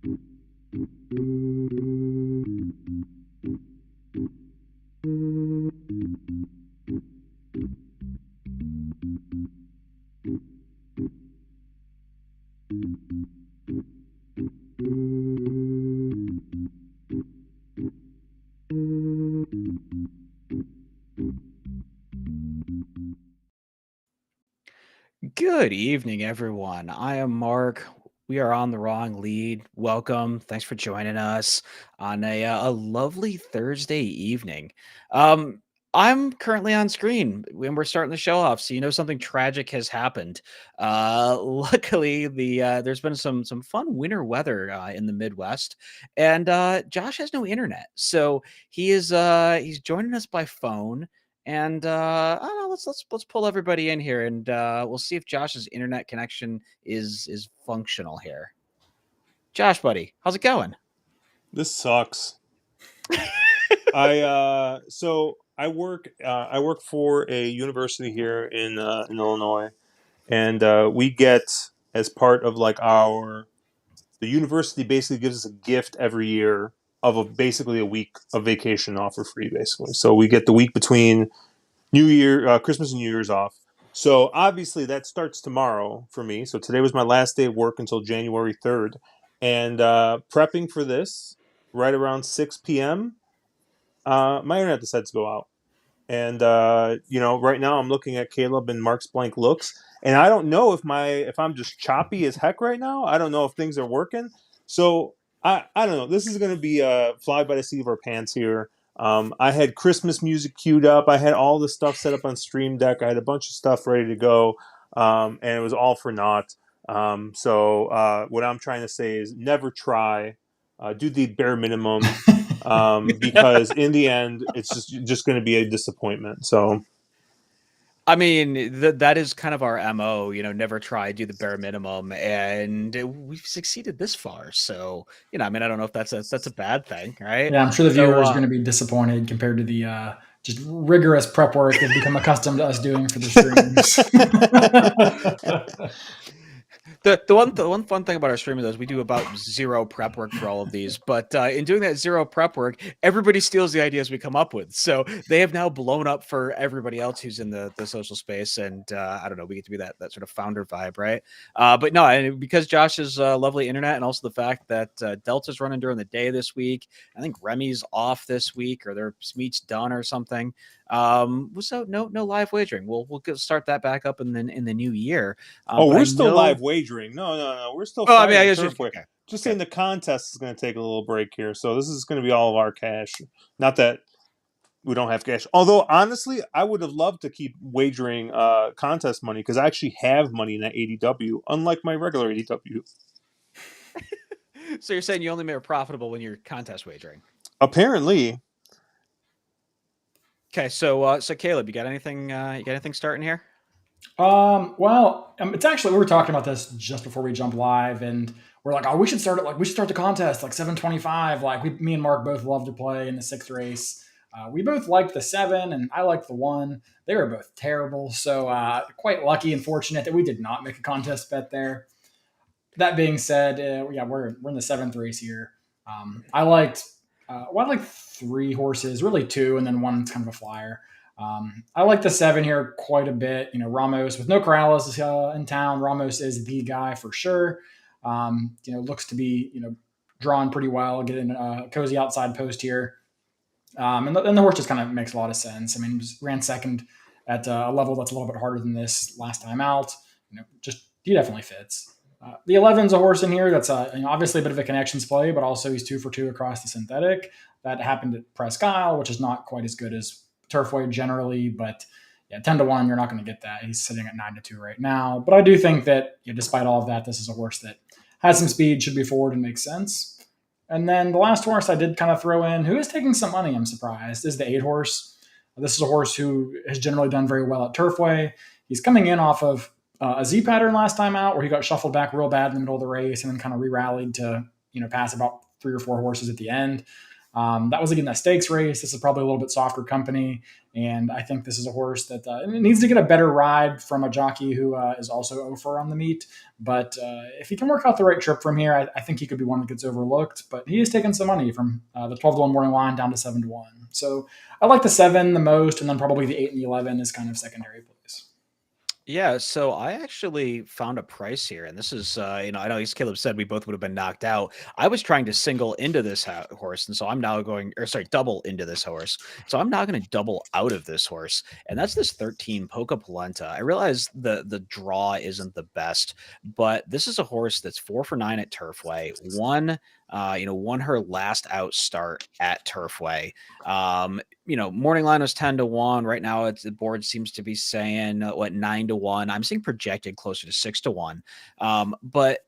Good evening, everyone. I am Mark. We are on the wrong lead. Welcome. Thanks for joining us on a lovely Thursday evening. Um, I'm currently on screen when we're starting the show off, so you know something tragic has happened. Luckily, there's been some fun winter weather in the Midwest, and Josh has no internet, so he's joining us by phone. And I don't know, let's pull everybody in here, and we'll see if Josh's internet connection is functional here. Josh, buddy, how's it going? This sucks. I work for a university here in Illinois, and we get, as part of like our the university basically gives us a gift every year of basically a week of vacation off for free, basically. So we get the week between Christmas and New Year's off. So obviously that starts tomorrow for me. So today was my last day of work until January 3rd, and prepping for this right around 6 p.m. My internet decided to go out. And right now I'm looking at Caleb and Mark's blank looks, and I don't know if I'm just choppy as heck right now. I don't know if things are working. So I don't know. This is going to be fly by the seat of our pants here. I had Christmas music queued up. I had all the stuff set up on Stream Deck. I had a bunch of stuff ready to go, and it was all for naught. So what I'm trying to say is never try. Do the bare minimum. Because in the end, it's just going to be a disappointment. So, I mean, that is kind of our MO, never try, do the bare minimum, and we've succeeded this far. So, I mean, I don't know if that's a bad thing, right? Yeah, I'm sure the So, viewer is going to be disappointed compared to the just rigorous prep work they've become accustomed to us doing for the streams. The one fun thing about our streaming though is we do about zero prep work for all of these, but in doing that zero prep work, everybody steals the ideas we come up with. So they have now blown up for everybody else who's in the social space, and I don't know, we get to be that sort of founder vibe, right? But no, and because Josh's lovely internet, and also the fact that Delta's running during the day this week, I think Remy's off this week, or their meet's done or something. So no live wagering. We'll start that back up in the new year. But we're I still know. live wagering. No, we're still Oh, I mean, fighting I at guess Turfway. okay. Just saying the contest is going to take a little break here. So this is going to be all of our cash. Not that we don't have cash. Although, honestly, I would have loved to keep wagering contest money because I actually have money in that ADW, unlike my regular ADW. So you're saying you only make it profitable when you're contest wagering? Apparently. Okay, so Caleb, you got anything? You got anything starting here? It's actually we were talking about this just before we jump live, and we're like, oh, we should start it. Like, we should start the contest like 725. Like, me and Mark both love to play in the sixth race. We both liked the 7, and I liked the 1. They were both terrible, so quite lucky and fortunate that we did not make a contest bet there. That being said, we're in the 7th race here. I liked I liked 3 horses, really 2, and then 1's kind of a flyer. I like the 7 here quite a bit. Ramos with no Corrales in town. Ramos is the guy for sure. Looks to be drawn pretty well, getting a cozy outside post here. And the horse just kind of makes a lot of sense. I mean, ran second at a level that's a little bit harder than this last time out. Just he definitely fits. The 11's a horse in here that's obviously a bit of a connections play, but also he's 2 for 2 across the synthetic. That happened at Presque Isle, which is not quite as good as Turfway generally, but 10-1, you're not going to get that. He's sitting at 9-2 right now. But I do think that despite all of that, this is a horse that has some speed, should be forward, and makes sense. And then the last horse I did kind of throw in, who is taking some money, I'm surprised, is the 8 horse. This is a horse who has generally done very well at Turfway. He's coming in off of a Z pattern last time out where he got shuffled back real bad in the middle of the race and then kind of re-rallied to pass about 3 or 4 horses at the end. That was again that stakes race. This is probably a little bit softer company, and I think this is a horse that needs to get a better ride from a jockey who is also over on the meet. But if he can work out the right trip from here, I think he could be one that gets overlooked. But he is taking some money from the 12-1 morning line down to 7-1. So I like the 7 the most, and then probably the 8 and the 11 is kind of secondary plays. Yeah, so I actually found a price here, and this is, I know as Caleb said, we both would have been knocked out. I was trying to single into this horse, and so I'm now going, or sorry, double into this horse. So I'm now going to double out of this horse, and that's this 13 Poca Polenta. I realize the draw isn't the best, but this is a horse that's 4 for 9 at Turfway. Won her last out start at Turfway. Morning line was 10-1. Right now, the board seems to be saying 9-1. I'm seeing projected closer to 6-1. But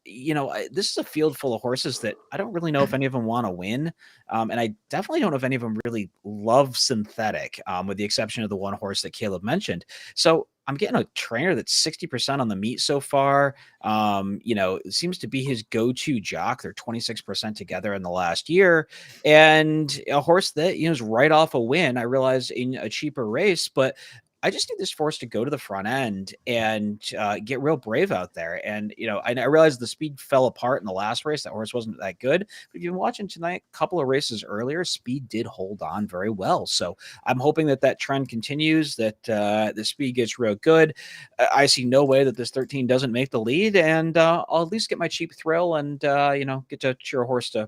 this is a field full of horses that I don't really know if any of them want to win, and I definitely don't know if any of them really love synthetic, with the exception of the one horse that Caleb mentioned. So I'm getting a trainer that's 60% on the meet so far. It seems to be his go-to jock. They're 26% together in the last year, and a horse that is right off a win. I realize in a cheaper race, but I just need this horse to go to the front end and get real brave out there. And I realized the speed fell apart in the last race. That horse wasn't that good. But if you've been watching tonight, a couple of races earlier, speed did hold on very well. So I'm hoping that trend continues. That the speed gets real good. I see no way that this 13 doesn't make the lead, and I'll at least get my cheap thrill and get to cheer a horse to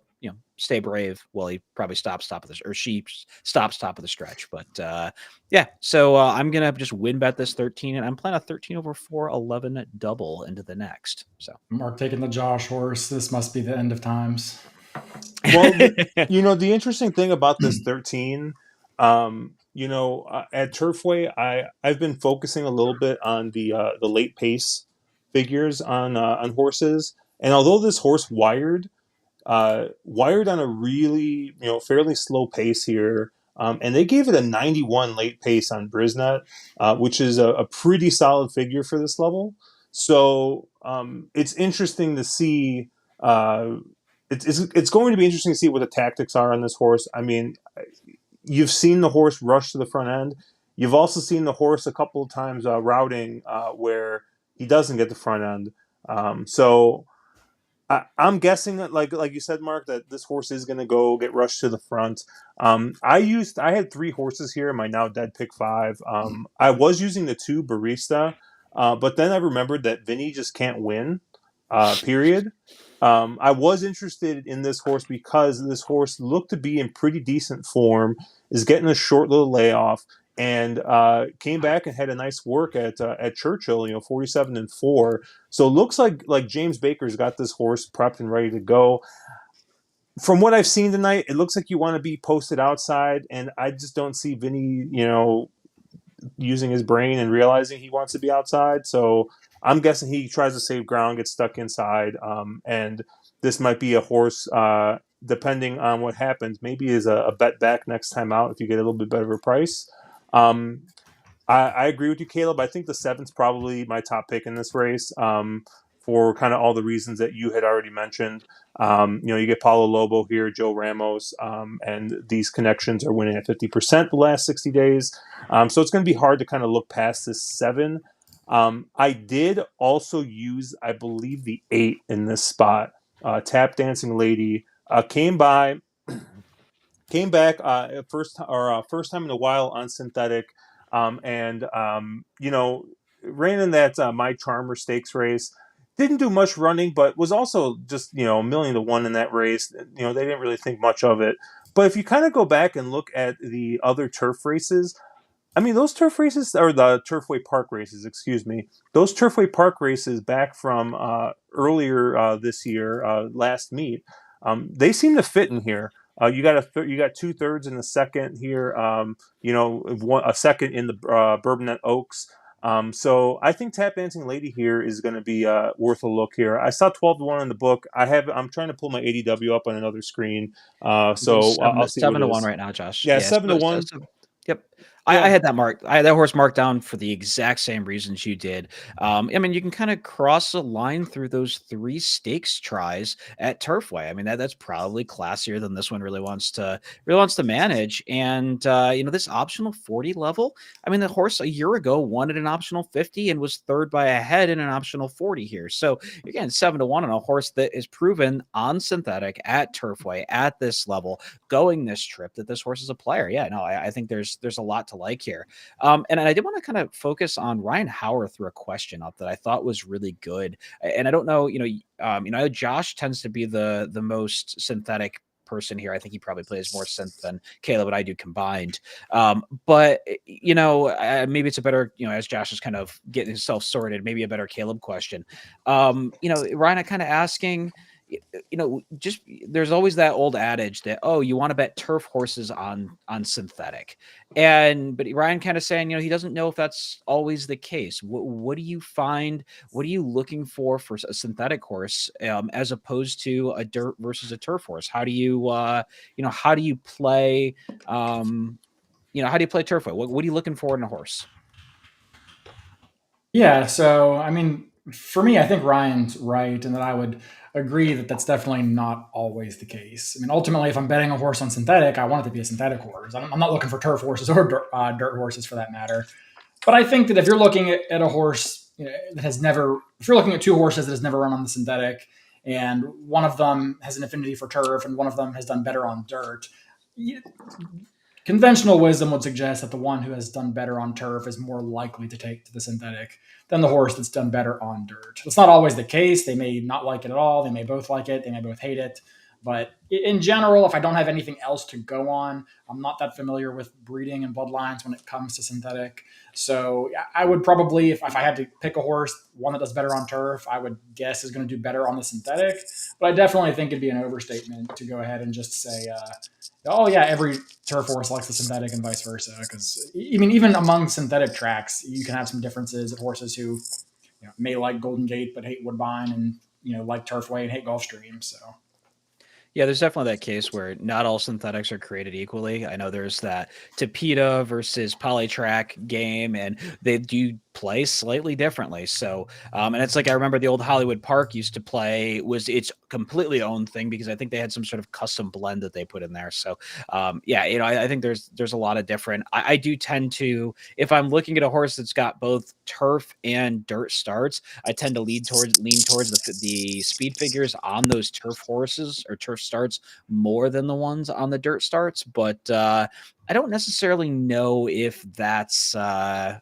stay brave while he probably stops top of this, or she stops top of the stretch. But yeah, so I'm gonna just win bet this 13, and I'm playing a 13 over 411 double into the next. So Mark taking the Josh horse. This must be the end of times. Well, the interesting thing about this 13, at Turfway, I've been focusing a little bit on the late pace figures on horses, and although this horse wired on a really fairly slow pace here, and they gave it a 91 late pace on Brisnet, which is a pretty solid figure for this level. So it's interesting to see. It's going to be interesting to see what the tactics are on this horse. I mean, you've seen the horse rush to the front end. You've also seen the horse a couple of times routing where he doesn't get the front end. So I'm guessing that, like you said, Mark, that this horse is going to go get rushed to the front. I had 3 horses here in my now dead pick 5. I was using the 2 Barista, but then I remembered that Vinny just can't win. Period. I was interested in this horse because this horse looked to be in pretty decent form, is getting a short little layoff, and came back and had a nice work at Churchill. 47-4. So it looks like James Baker's got this horse prepped and ready to go. From what I've seen tonight, it looks like you want to be posted outside, and I just don't see Vinny, using his brain and realizing he wants to be outside. So I'm guessing he tries to save ground, gets stuck inside, and this might be a horse, depending on what happens, maybe is a bet back next time out if you get a little bit better of a price. I agree with you, Caleb. I think the 7's probably my top pick in this race, for kind of all the reasons that you had already mentioned. You get Paulo Lobo here, Joe Ramos, and these connections are winning at 50% the last 60 days. So it's going to be hard to kind of look past this 7. I did also use, I believe, the 8 in this spot. Tap Dancing Lady came back first time in a while on synthetic, and ran in that My Charmer Stakes race. Didn't do much running, but was also just a 1,000,000 to 1 in that race. They didn't really think much of it. But if you kind of go back and look at the other turf races, I mean, those turf races, or the Turfway Park races, excuse me, those Turfway Park races back from earlier this year, last meet, they seem to fit in here. You got 2/3 in the second here, a second in the Bourbonette Oaks. So I think Tap Dancing Lady here is going to be worth a look here. I saw 12-1 in the book. I'm trying to pull my ADW up on another screen, I'm doing so I'll see what it 7-1 is. right now, Josh. Yeah, Yeah, 7-1. yep. I Yeah. had that marked. I had that horse marked down for the exact same reasons you did. I mean, you can kind of cross a line through those three stakes tries at Turfway. I mean, that's probably classier than this one really wants to manage. And this optional 40 level. I mean, the horse a year ago won at an optional 50 and was third by a head in an optional 40 here. So you're getting 7-1 on a horse that is proven on synthetic at Turfway at this level going this trip that this horse is a player. Yeah, no, I think there's a lot to like here. And I did want to kind of focus on Ryan Howard through a question up that I thought was really good. And I don't know, Josh tends to be the most synthetic person here. I think he probably plays more synth than Caleb and I do combined. But maybe it's a better, as Josh is kind of getting himself sorted, maybe a better Caleb question. Ryan, kind of asking, just there's always that old adage that, oh, you want to bet turf horses on synthetic, but Ryan kind of saying, he doesn't know if that's always the case. What do you find? What are you looking for a synthetic horse, as opposed to a dirt versus a turf horse? How do you how do you play how do you play turf? What are you looking for in a horse? Yeah, so I mean, for me, I think Ryan's right, and that I would agree that that's definitely not always the case. I mean, ultimately, if I'm betting a horse on synthetic, I want it to be a synthetic horse. I'm not looking for turf horses or dirt horses for that matter. But I think that if you're looking at a horse that has never, if you're looking at two horses that has never run on the synthetic, and one of them has an affinity for turf, and one of them has done better on dirt, conventional wisdom would suggest that the one who has done better on turf is more likely to take to the synthetic than the horse that's done better on dirt. That's not always the case. They may not like it at all. They may both like it. They may both hate it. But in general, if I don't have anything else to go on, I'm not that familiar with breeding and bloodlines when it comes to synthetic. So I would probably, if I had to pick a horse, one that does better on turf, I would guess is going to do better on the synthetic. But I definitely think it'd be an overstatement to go ahead and just say, oh yeah, every turf horse likes the synthetic and vice versa. Because I mean, even among synthetic tracks, you can have some differences of horses who may like Golden Gate but hate Woodbine, and like Turfway and hate Gulfstream. So Yeah, there's definitely that case where not all synthetics are created equally. I know there's that Tapeta versus Polytrack game, and they do play slightly differently. So, and it's like I remember the old Hollywood Park used to play was its completely own thing because I think they had some sort of custom blend that they put in there. So, yeah, I think there's a lot of different. I do tend to, if I'm looking at a horse that's got both turf and dirt starts, I tend to lean towards the speed figures on those turf horses or turf starts more than the ones on the dirt starts. But I don't necessarily know if that's. I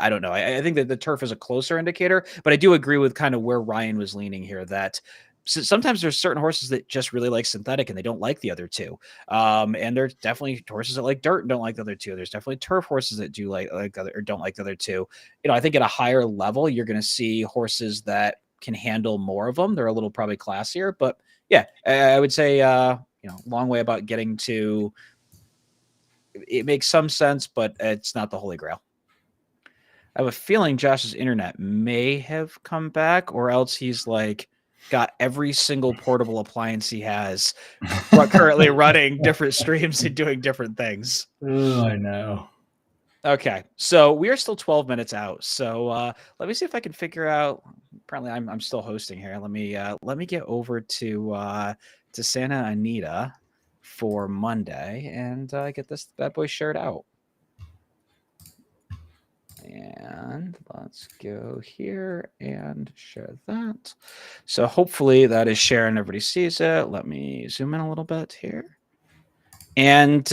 don't know. I think that the turf is a closer indicator, but I do agree with kind of where Ryan was leaning here. That sometimes there's certain horses that just really like synthetic and they don't like the other two. And there's definitely horses that like dirt and don't like the other two. There's definitely turf horses that do like other or don't like the other two. I think at a higher level, you're going to see horses that can handle more of them. They're a little probably classier, but yeah, I would say long way about getting to. It makes some sense, but it's not the holy grail. I have a feeling Josh's internet may have come back, or else he's like got every single portable appliance he has currently running different streams and doing different things. oh, I know. Okay, so we are still 12 minutes out. So let me see if I can figure out. Apparently, I'm still hosting here. Let me get over to Santa Anita for Monday and get this bad boy shared out. And let's go here and share that. So hopefully that is sharing. Everybody sees it. Let me zoom in a little bit here. And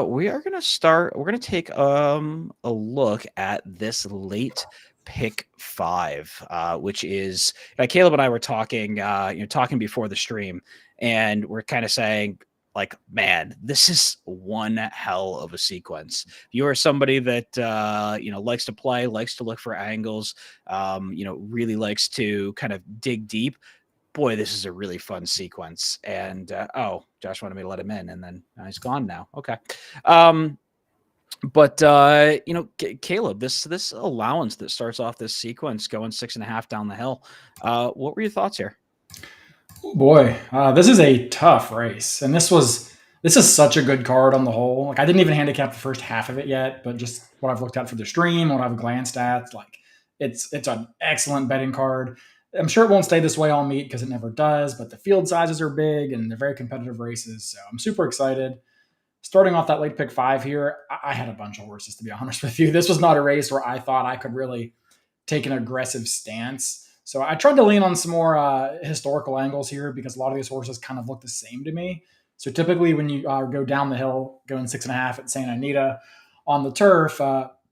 we are going to start. We're going to take a look at this late pick 5, which is Caleb and I were talking, talking before the stream, and we're kind of saying, like, man, this is one hell of a sequence. If you are somebody that likes to play, likes to look for angles, really likes to kind of dig deep. Boy, this is a really fun sequence. And Josh wanted me to let him in, and then he's gone now. Okay. But Caleb, this allowance that starts off this sequence going 6.5 down the hill. What were your thoughts here? Oh boy, this is a tough race, and this was This is such a good card on the whole. Like I didn't even handicap the first half of it yet, but just what I've looked at for the stream, what I've glanced at, like it's an excellent betting card. I'm sure it won't stay this way all meet because it never does, but the field sizes are big and they're very competitive races. So I'm super excited. Starting off that late pick five here, I had a bunch of horses to be honest with you. This was not a race where I thought I could really take an aggressive stance. So I tried to lean on some more historical angles here because a lot of these horses kind of look the same to me. So typically, when you go down the hill, going 6.5 at Santa Anita on the turf,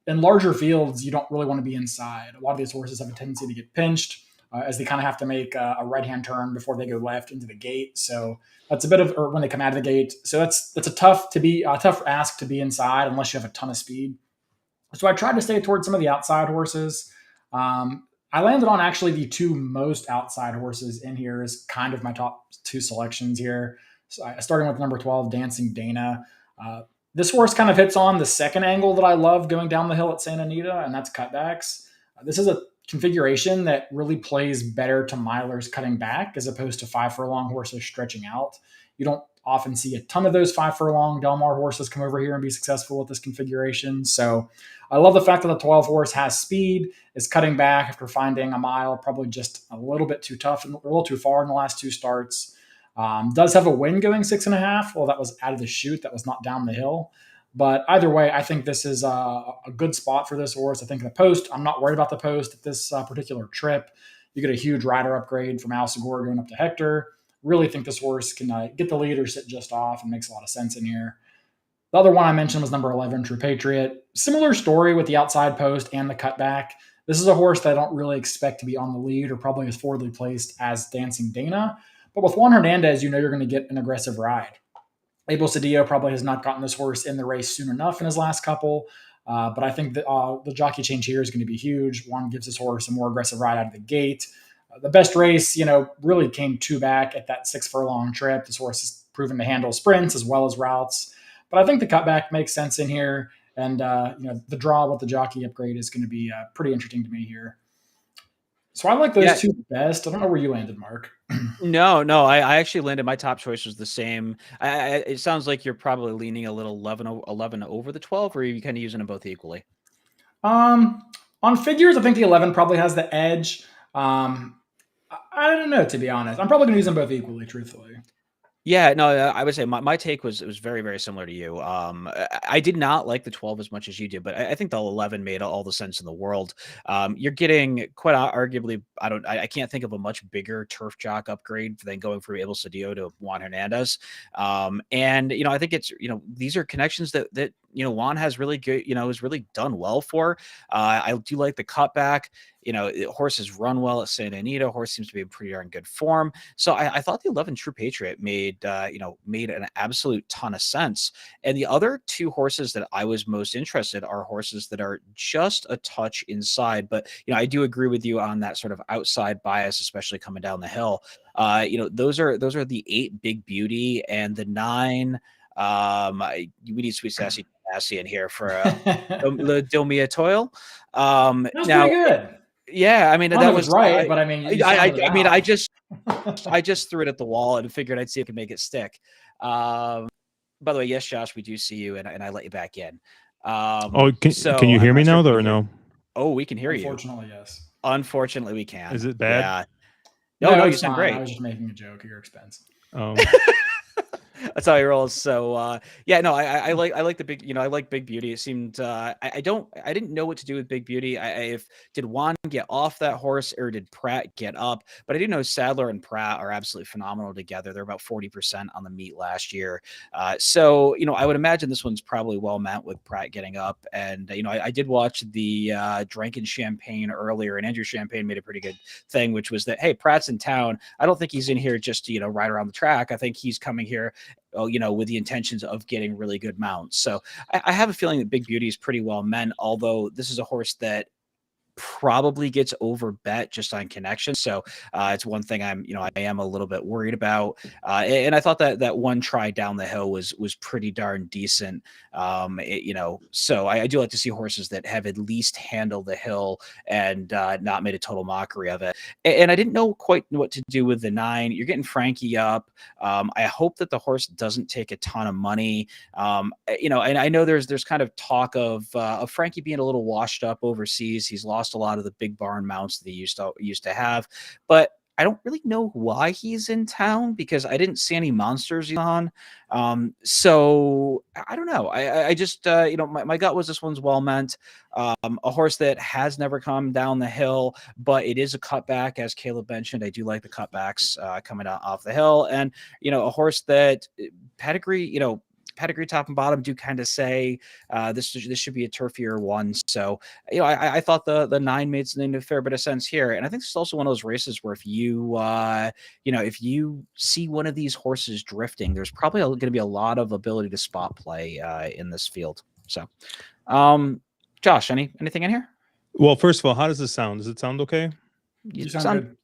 in larger fields, you don't really want to be inside. A lot of these horses have a tendency to get pinched as they kind of have to make a right hand turn before they go left into the gate. So that's a bit of, or when they come out of the gate. So that's a tough ask to be inside unless you have a ton of speed. So I tried to stay towards some of the outside horses. I landed on actually the two most outside horses in here is kind of my top two selections here. So starting with number 12, Dancing Dana. This horse kind of hits on the second angle that I love going down the hill at Santa Anita, and that's cutbacks. This is a configuration that really plays better to milers cutting back as opposed to 5 furlong horses stretching out. You don't often see a ton of those 5 furlong Del Mar horses come over here and be successful with this configuration. So I love the fact that the 12 horse has speed, is cutting back after finding a mile, probably just a little bit too tough and a little too far in the last two starts. Does have a win going 6.5. Well, that was out of the chute. That was not down the hill. But either way, I think this is a good spot for this horse. I think the post, I'm not worried about the post at this particular trip. You get a huge rider upgrade from Al Segura going up to Hector. Really think this horse can get the lead or sit just off and makes a lot of sense in here. The other one I mentioned was number 11, True Patriot. Similar story with the outside post and the cutback. This is a horse that I don't really expect to be on the lead or probably as forwardly placed as Dancing Dana. But with Juan Hernandez, you know you're going to get an aggressive ride. Abel Cedillo probably has not gotten this horse in the race soon enough in his last couple. But I think that the jockey change here is going to be huge. Juan gives his horse a more aggressive ride out of the gate. The best race, really came two back at that 6 furlong trip. This horse has proven to handle sprints as well as routes. But I think the cutback makes sense in here. And, the draw with the jockey upgrade is going to be pretty interesting to me here. So I like Yeah, those two best. I don't know where you landed, Mark. no, I actually landed my top choice was the same. It sounds like you're probably leaning a little 11 over the 12, or are you kind of using them both equally? Um, on figures, I think the 11 probably has the edge. I don't know, to be honest. I'm probably going to use them both equally, truthfully. Yeah, no, I would say my take was it was very, very similar to you. I did not like the 12 as much as you did, but I think the 11 made all the sense in the world. You're getting quite arguably, I can't think of a much bigger turf jock upgrade than going from Abel Cedillo to Juan Hernandez. And I think it's these are connections that Juan has really good, has really done well for. I do like the cutback. Horses run well at Santa Anita. Horse seems to be in pretty darn good form. So I thought the 11 True Patriot made an absolute ton of sense. And the other two horses that I was most interested are horses that are just a touch inside. But I do agree with you on that sort of outside bias, especially coming down the hill. Those are the 8 Big Beauty and the 9. We need Sweet Sassy in here for the Domia Toil. That was Now, pretty good. yeah, I mean I don't know that if it's was right, but I mean, you sounded it I mean out. I just threw it at the wall and figured I'd see if I could make it stick. By the way, yes, Josh, we do see you, and I let you back in. Oh, can So you hear I'm me not sure now if you though can or hear. no? Oh, we can hear you. Unfortunately, yes. Unfortunately, we can. Is it bad? Yeah. No, No, you it's sound fine. I great. was just making a joke at your expense. Um, That's how he rolls. So yeah, no, I like the big, I like Big Beauty. It seemed I didn't know what to do with Big Beauty. If did Juan get off that horse or did Pratt get up? But I do know Sadler and Pratt are absolutely phenomenal together. They're about 40% on the meet last year. So I would imagine this one's probably well met with Pratt getting up. And I did watch the Drinking Champagne earlier, and Andrew Champagne made a pretty good thing, which was that hey, Pratt's in town. I don't think he's in here just to ride around the track. I think he's coming here with the intentions of getting really good mounts. So I have a feeling that Big Beauty is pretty well meant, although this is a horse that probably gets over bet just on connection. So it's one thing I am a little bit worried about. And I thought that one try down the hill was pretty darn decent. So I do like to see horses that have at least handled the hill and not made a total mockery of it. And I didn't know quite what to do with the 9. You're getting Frankie up. I hope that the horse doesn't take a ton of money. And I know there's kind of talk of Frankie being a little washed up overseas. He's lost a lot of the big barn mounts that he used to have, but I don't really know why he's in town because I didn't see any monsters he's on. So I don't know. I just my gut was this one's well meant. A horse that has never come down the hill, but it is a cutback, as Caleb mentioned. I do like the cutbacks coming out off the hill, and a horse that pedigree, pedigree top and bottom do kind of say this should be a turfier one. So I thought the 9 made a fair bit of sense here, and I think this is also one of those races where if you see one of these horses drifting, there's probably going to be a lot of ability to spot play in this field. So, Josh, anything in here? Well, first of all, how does this sound? Does it sound okay? You sound good.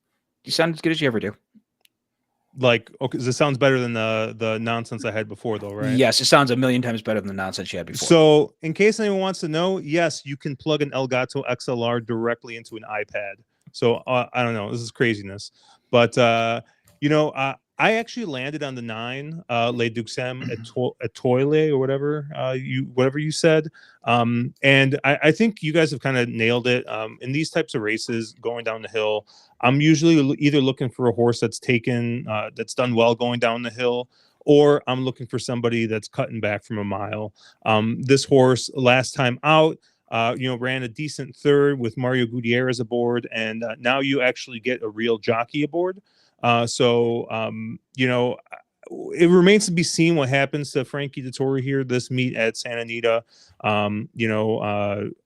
You sound as good as you ever do. Like, okay, this sounds better than the nonsense I had before, though, right? Yes, it sounds a million times better than the nonsense you had before. So, in case anyone wants to know, yes, you can plug an Elgato XLR directly into an iPad. So, I don't know, this is craziness, but I actually landed on the 9, Les Duxem at Toile or whatever you said, and I think you guys have kind of nailed it. In these types of races, going down the hill, I'm usually either looking for a horse that's that's done well going down the hill, or I'm looking for somebody that's cutting back from a mile. This horse last time out, ran a decent third with Mario Gutierrez aboard, and now you actually get a real jockey aboard. It remains to be seen what happens to Frankie Dettori here this meet at Santa Anita. I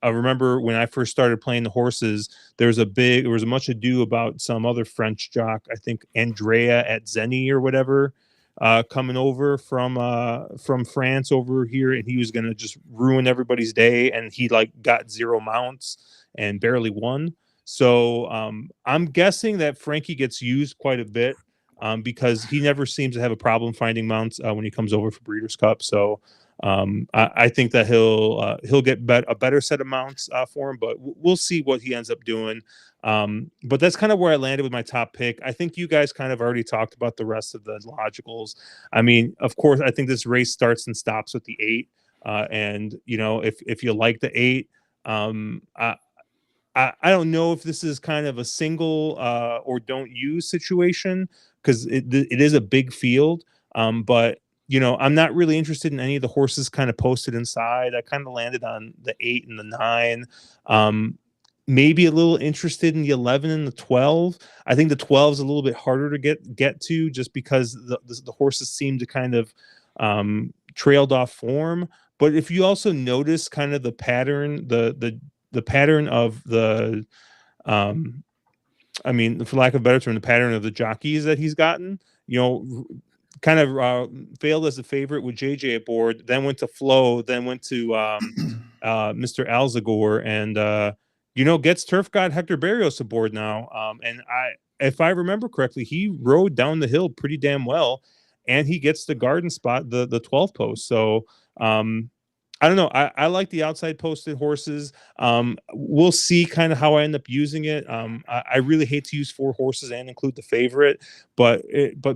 remember when I first started playing the horses, there was much ado about some other French jock, I think Andrea at Zeni or whatever, coming over from France over here, and he was going to just ruin everybody's day, and he got 0 mounts and barely won. So I'm guessing that Frankie gets used quite a bit because he never seems to have a problem finding mounts when he comes over for Breeders' Cup. So I think that he'll get a better set of mounts for him, but we'll see what he ends up doing. But that's kind of where I landed with my top pick. I think you guys kind of already talked about the rest of the logicals. I mean, of course, I think this race starts and stops with the 8. And if you like the 8, I don't know if this is kind of a single or don't use situation because it is a big field. But I'm not really interested in any of the horses kind of posted inside. I kind of landed on the 8 and the 9. Maybe a little interested in the 11 and the 12. I think the 12 is a little bit harder to get to just because the horses seem to kind of trailed off form. But if you also notice kind of the pattern, the pattern of the for lack of a better term, the pattern of the jockeys that he's gotten, kind of failed as a favorite with JJ aboard, then went to Flo, then went to Mr. Alzagor, and gets Turf God Hector Barrios aboard now. And if I remember correctly, he rode down the hill pretty damn well, and he gets the garden spot, the 12th post. So I don't know. I like the outside posted horses. We'll see kind of how I end up using it. I really hate to use 4 horses and include the favorite, but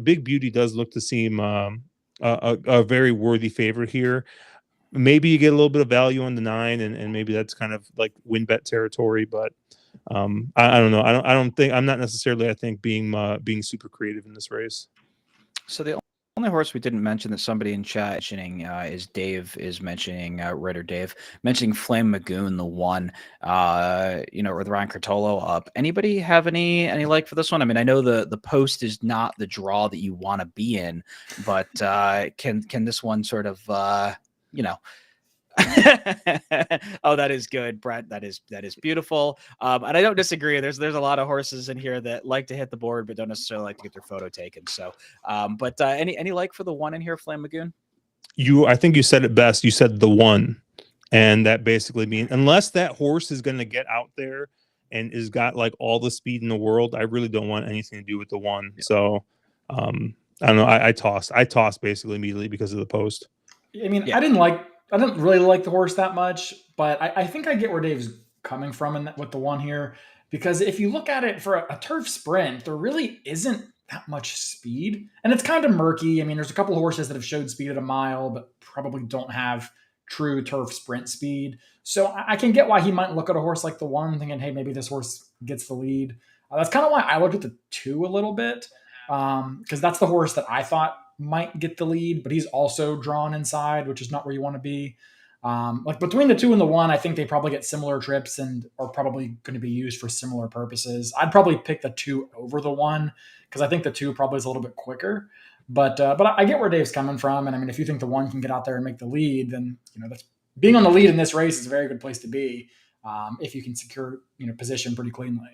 Big Beauty does look to seem a very worthy favorite here. Maybe you get a little bit of value on the 9, and maybe that's kind of like win bet territory. But I don't know. I don't think I'm not necessarily. I think being super creative in this race. So the only horse we didn't mention that somebody in chat mentioning is Dave is mentioning Ritter Dave mentioning Flame Magoon, the 1 with Ryan Cartolo up. Anybody have any like for this one? I mean, I know the post is not the draw that you want to be in, but can this one sort of oh, that is good, Brett. That is beautiful. And I don't disagree. There's a lot of horses in here that like to hit the board, but don't necessarily like to get their photo taken. So, but any like for the 1 in here, Flame Magoon? I think you said it best. You said the 1, and that basically means unless that horse is going to get out there and has got like all the speed in the world, I really don't want anything to do with the one. Yeah. So I don't know. I tossed basically immediately because of the post. I mean, Yeah. I didn't really like the horse that much, but I think I get where Dave's coming from with the one here, because if you look at it for a turf sprint, there really isn't that much speed, and it's kind of murky. I mean, there's a couple of horses that have showed speed at a mile, but probably don't have true turf sprint speed. So I can get why he might look at a horse like the one, thinking, hey, maybe this horse gets the lead. That's kind of why I looked at the two a little bit, because that's the horse that I thought might get the lead, but he's also drawn inside, which is not where you want to be. Like between the two and the one, I think they probably get similar trips and are probably going to be used for similar purposes. I'd probably pick the two over the one because I think the two probably is a little bit quicker. But I get where Dave's coming from, and I mean, if you think the one can get out there and make the lead, then that's being on the lead in this race is a very good place to be if you can secure position pretty cleanly.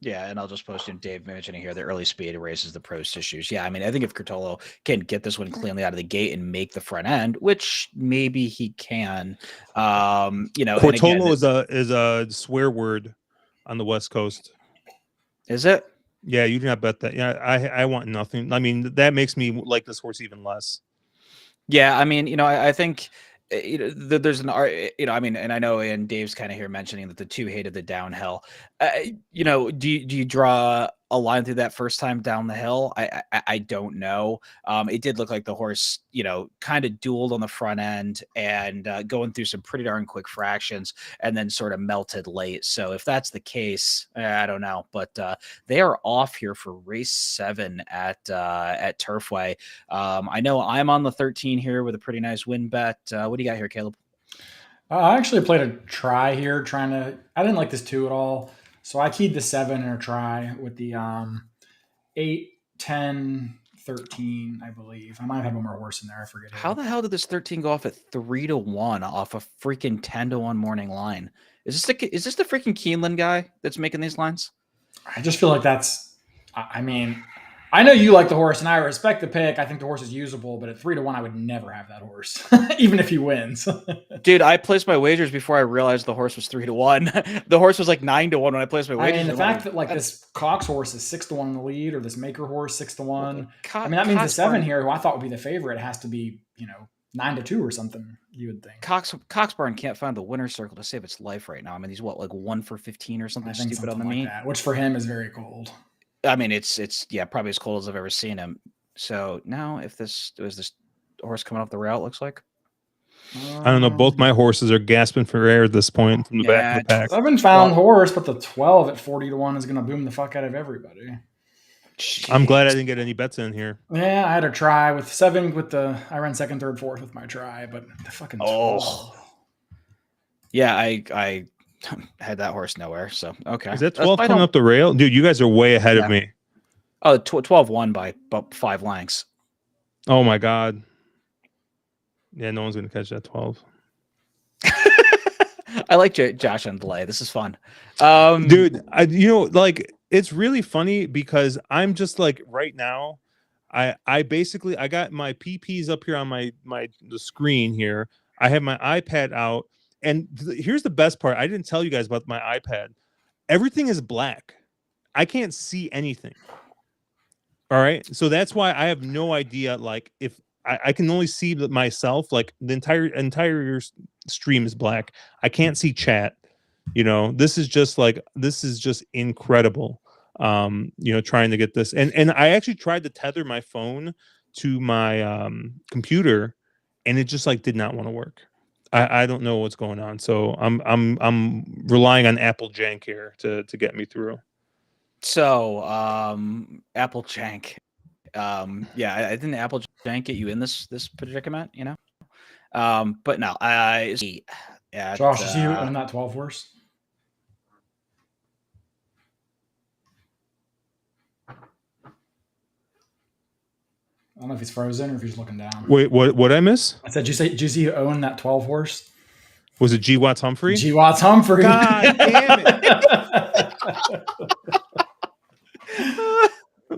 Yeah, and I'll just post in Dave mentioning here the early speed erases the pros issues. Yeah, I mean, I think if Curtolo can get this one cleanly out of the gate and make the front end, which maybe he can, and again, Cortolo is a swear word on the West Coast. Is it? Yeah, you do not bet that. Yeah, I want nothing. I mean, that makes me like this horse even less. Yeah, I mean, I think there's an art, I mean, and I know, and Dave's kind of here mentioning that the two hated the downhill. Do you draw a line through that first time down the hill? I don't know. It did look like the horse, kind of dueled on the front end and going through some pretty darn quick fractions, and then sort of melted late. So if that's the case, I don't know, but they are off here for race 7 at Turfway. I know I'm on the 13 here with a pretty nice win bet. What do you got here, Caleb? I actually played a try here, I didn't like this 2 at all. So I keyed the 7 in a try with the 8, 10, 13, I believe. I might have one more horse in there. I forget. How the hell did this 13 go off at 3-1 off a freaking 10-1 morning line? Is this the freaking Keeneland guy that's making these lines? I just feel like I mean, I know you like the horse, and I respect the pick. I think the horse is usable, but at 3-1, I would never have that horse, even if he wins. Dude, I placed my wagers before I realized the horse was 3-1. The horse was like 9-1 when I placed my wagers. I mean, the fact that this Cox horse is 6-1 in the lead, or this Maker horse 6-1. I mean, that means the 7 here, who I thought would be the favorite, has to be 9-2 or something. You would think. Coxbarn can't find the winner's circle to save its life right now. I mean, he's like 1 for 15 or something stupid something on the like meet, that, which for him is very cold. I mean, it's probably as cold as I've ever seen him. So now, if this horse coming off the rail, it looks like. I don't know. Both my horses are gasping for air at this point from the back of the pack. 7 found horse, but the 12 at 40-1 is going to boom the fuck out of everybody. Jeez. I'm glad I didn't get any bets in here. Yeah, I had a try with 7 I ran second, third, fourth with my try, but the fucking 12. Yeah, I had that horse nowhere. So okay, is that 12 coming up the rail, dude? You guys are way ahead of me. Oh, 12 won by about 5 lengths. Oh my god. Yeah, no one's gonna catch that 12. I like Josh on delay. This is fun, dude. It's really funny because I'm just like right now. I basically I got my PPs up here on the screen here. I have my iPad out. And here's the best part. I didn't tell you guys about my iPad. Everything is black. I can't see anything. All right. So that's why I have no idea. Like if I can only see myself, like the entire stream is black. I can't see chat. This is just incredible. Trying to get this. And I actually tried to tether my phone to my computer, and it just did not want to work. I don't know what's going on, so I'm relying on Apple Jank here to get me through. So Apple Jank, yeah, I think Apple Jank get you in this predicament, but no, Josh, is you on that 12 horse? I don't know if he's frozen or if he's looking down. Wait, what I miss? I said, did you see you own that 12 horse? Was it G. Watts Humphrey? G. Watts Humphrey. God damn it.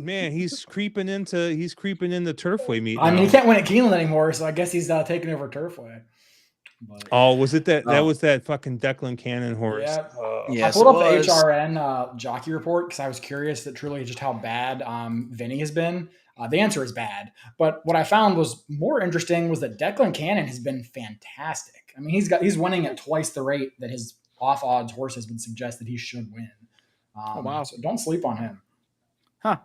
Man, he's creeping into Turfway meet. I mean, he can't win at Keeneland anymore, so I guess he's taking over Turfway. But Oh, was it that? That Oh, was that fucking Declan Cannon horse. yeah, I yes, pulled it up the was. HRN jockey report because I was curious that truly just how bad Vinny has been. The answer is bad, but what I found was more interesting was that Declan Cannon has been fantastic. I mean, he's winning at twice the rate that his off odds horses would suggest that he should win. Oh, wow. So don't sleep on him. Huh.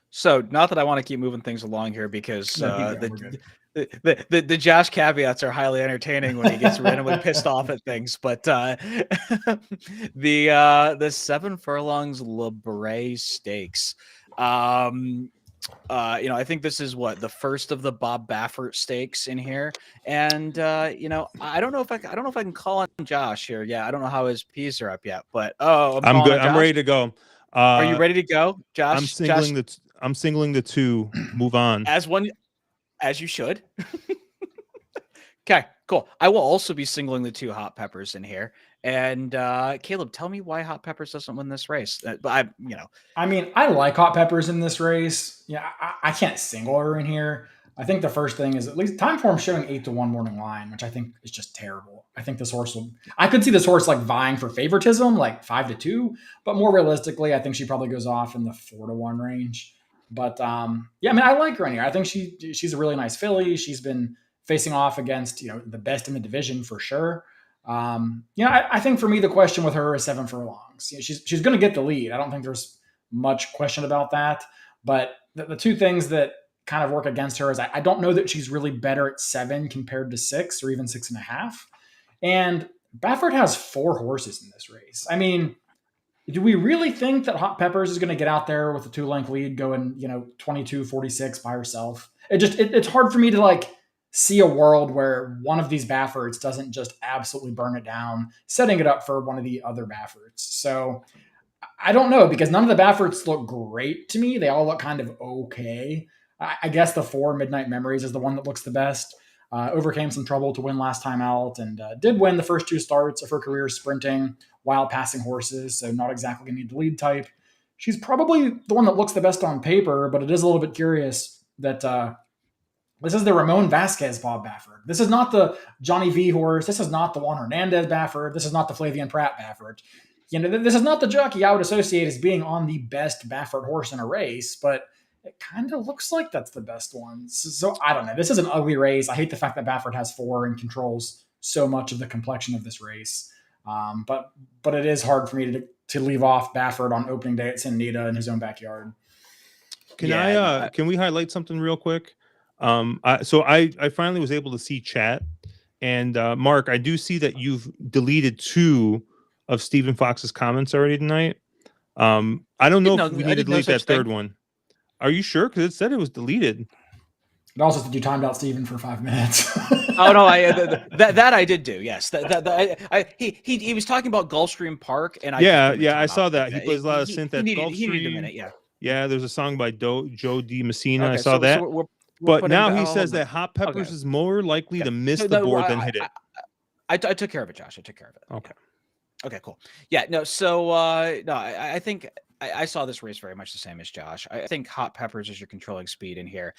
So, not that I want to keep moving things along here because No, keep going. We're good. the Josh caveats are highly entertaining when he gets randomly pissed off at things. But the 7 furlongs Le Bray Stakes. I think this is what the first of the Bob Baffert stakes in here, and I don't know if I don't know if I can call on Josh here. Yeah, I don't know how his P's are up yet, but I'm I'm calling good. on I'm Josh. ready to go. Are you ready to go, I'm Josh? Josh, singling the. I'm singling the two. Move on. as you should. Okay, cool. I will also be singling the 2 hot peppers in here. And Caleb, tell me why hot peppers doesn't win this race. I mean, I like hot peppers in this race. Yeah, I can't single her in here. I think the first thing is at least time form showing 8-1 morning line, which I think is just terrible. I think this horse will. I could see this horse like vying for favoritism, like 5-2, but more realistically, I think she probably goes off in the 4-1 range. But yeah, I mean, I like her in here. I think she's a really nice filly. She's been facing off against the best in the division for sure. I think for me the question with her is 7 furlongs. She's going to get the lead. I don't think there's much question about that. But the two things that kind of work against her is I don't know that she's really better at 7 compared to 6 or even 6.5. And Baffert has 4 horses in this race. I mean, do we really think that Hot Peppers is going to get out there with a 2-length lead going 22-46 by herself? It's hard for me to like see a world where one of these Bafferts doesn't just absolutely burn it down, setting it up for one of the other Bafferts. So I don't know because none of the Bafferts look great to me. They all look kind of okay. I guess the 4 Midnight Memories is the one that looks the best. Overcame some trouble to win last time out and did win the first 2 starts of her career sprinting while passing horses, so not exactly going to need the lead type. She's probably the one that looks the best on paper, but it is a little bit curious that this is the Ramon Vasquez Bob Baffert. This is not the Johnny V horse. This is not the Juan Hernandez Baffert. This is not the Flavian Pratt Baffert. This is not the jockey I would associate as being on the best Baffert horse in a race, but it kind of looks like that's the best one. So I don't know. This is an ugly race. I hate the fact that Baffert has 4 and controls so much of the complexion of this race. But it is hard for me to leave off Baffert on opening day at Santa Anita in his own backyard. Can we highlight something real quick? I finally was able to see chat, and Mark, I do see that you've deleted 2 of Stephen Fox's comments already tonight. I don't know if we need to delete that third one. Are you sure? Because it said it was deleted. It also said you timed out Stephen for 5 minutes. Oh no, that I did do. Yes, he was talking about Gulfstream Park, and I saw that. He plays a lot of synth at Gulfstream. He needed a minute. Yeah. There's a song by Joe D. Messina. Okay, I saw that. we're but now he says that Hot Peppers is more likely to miss the board than hit it. I took care of it, Josh. I took care of it. Okay. Okay, cool. Yeah, no. So no, I think I saw this race very much the same as Josh. I think Hot Peppers is your controlling speed in here.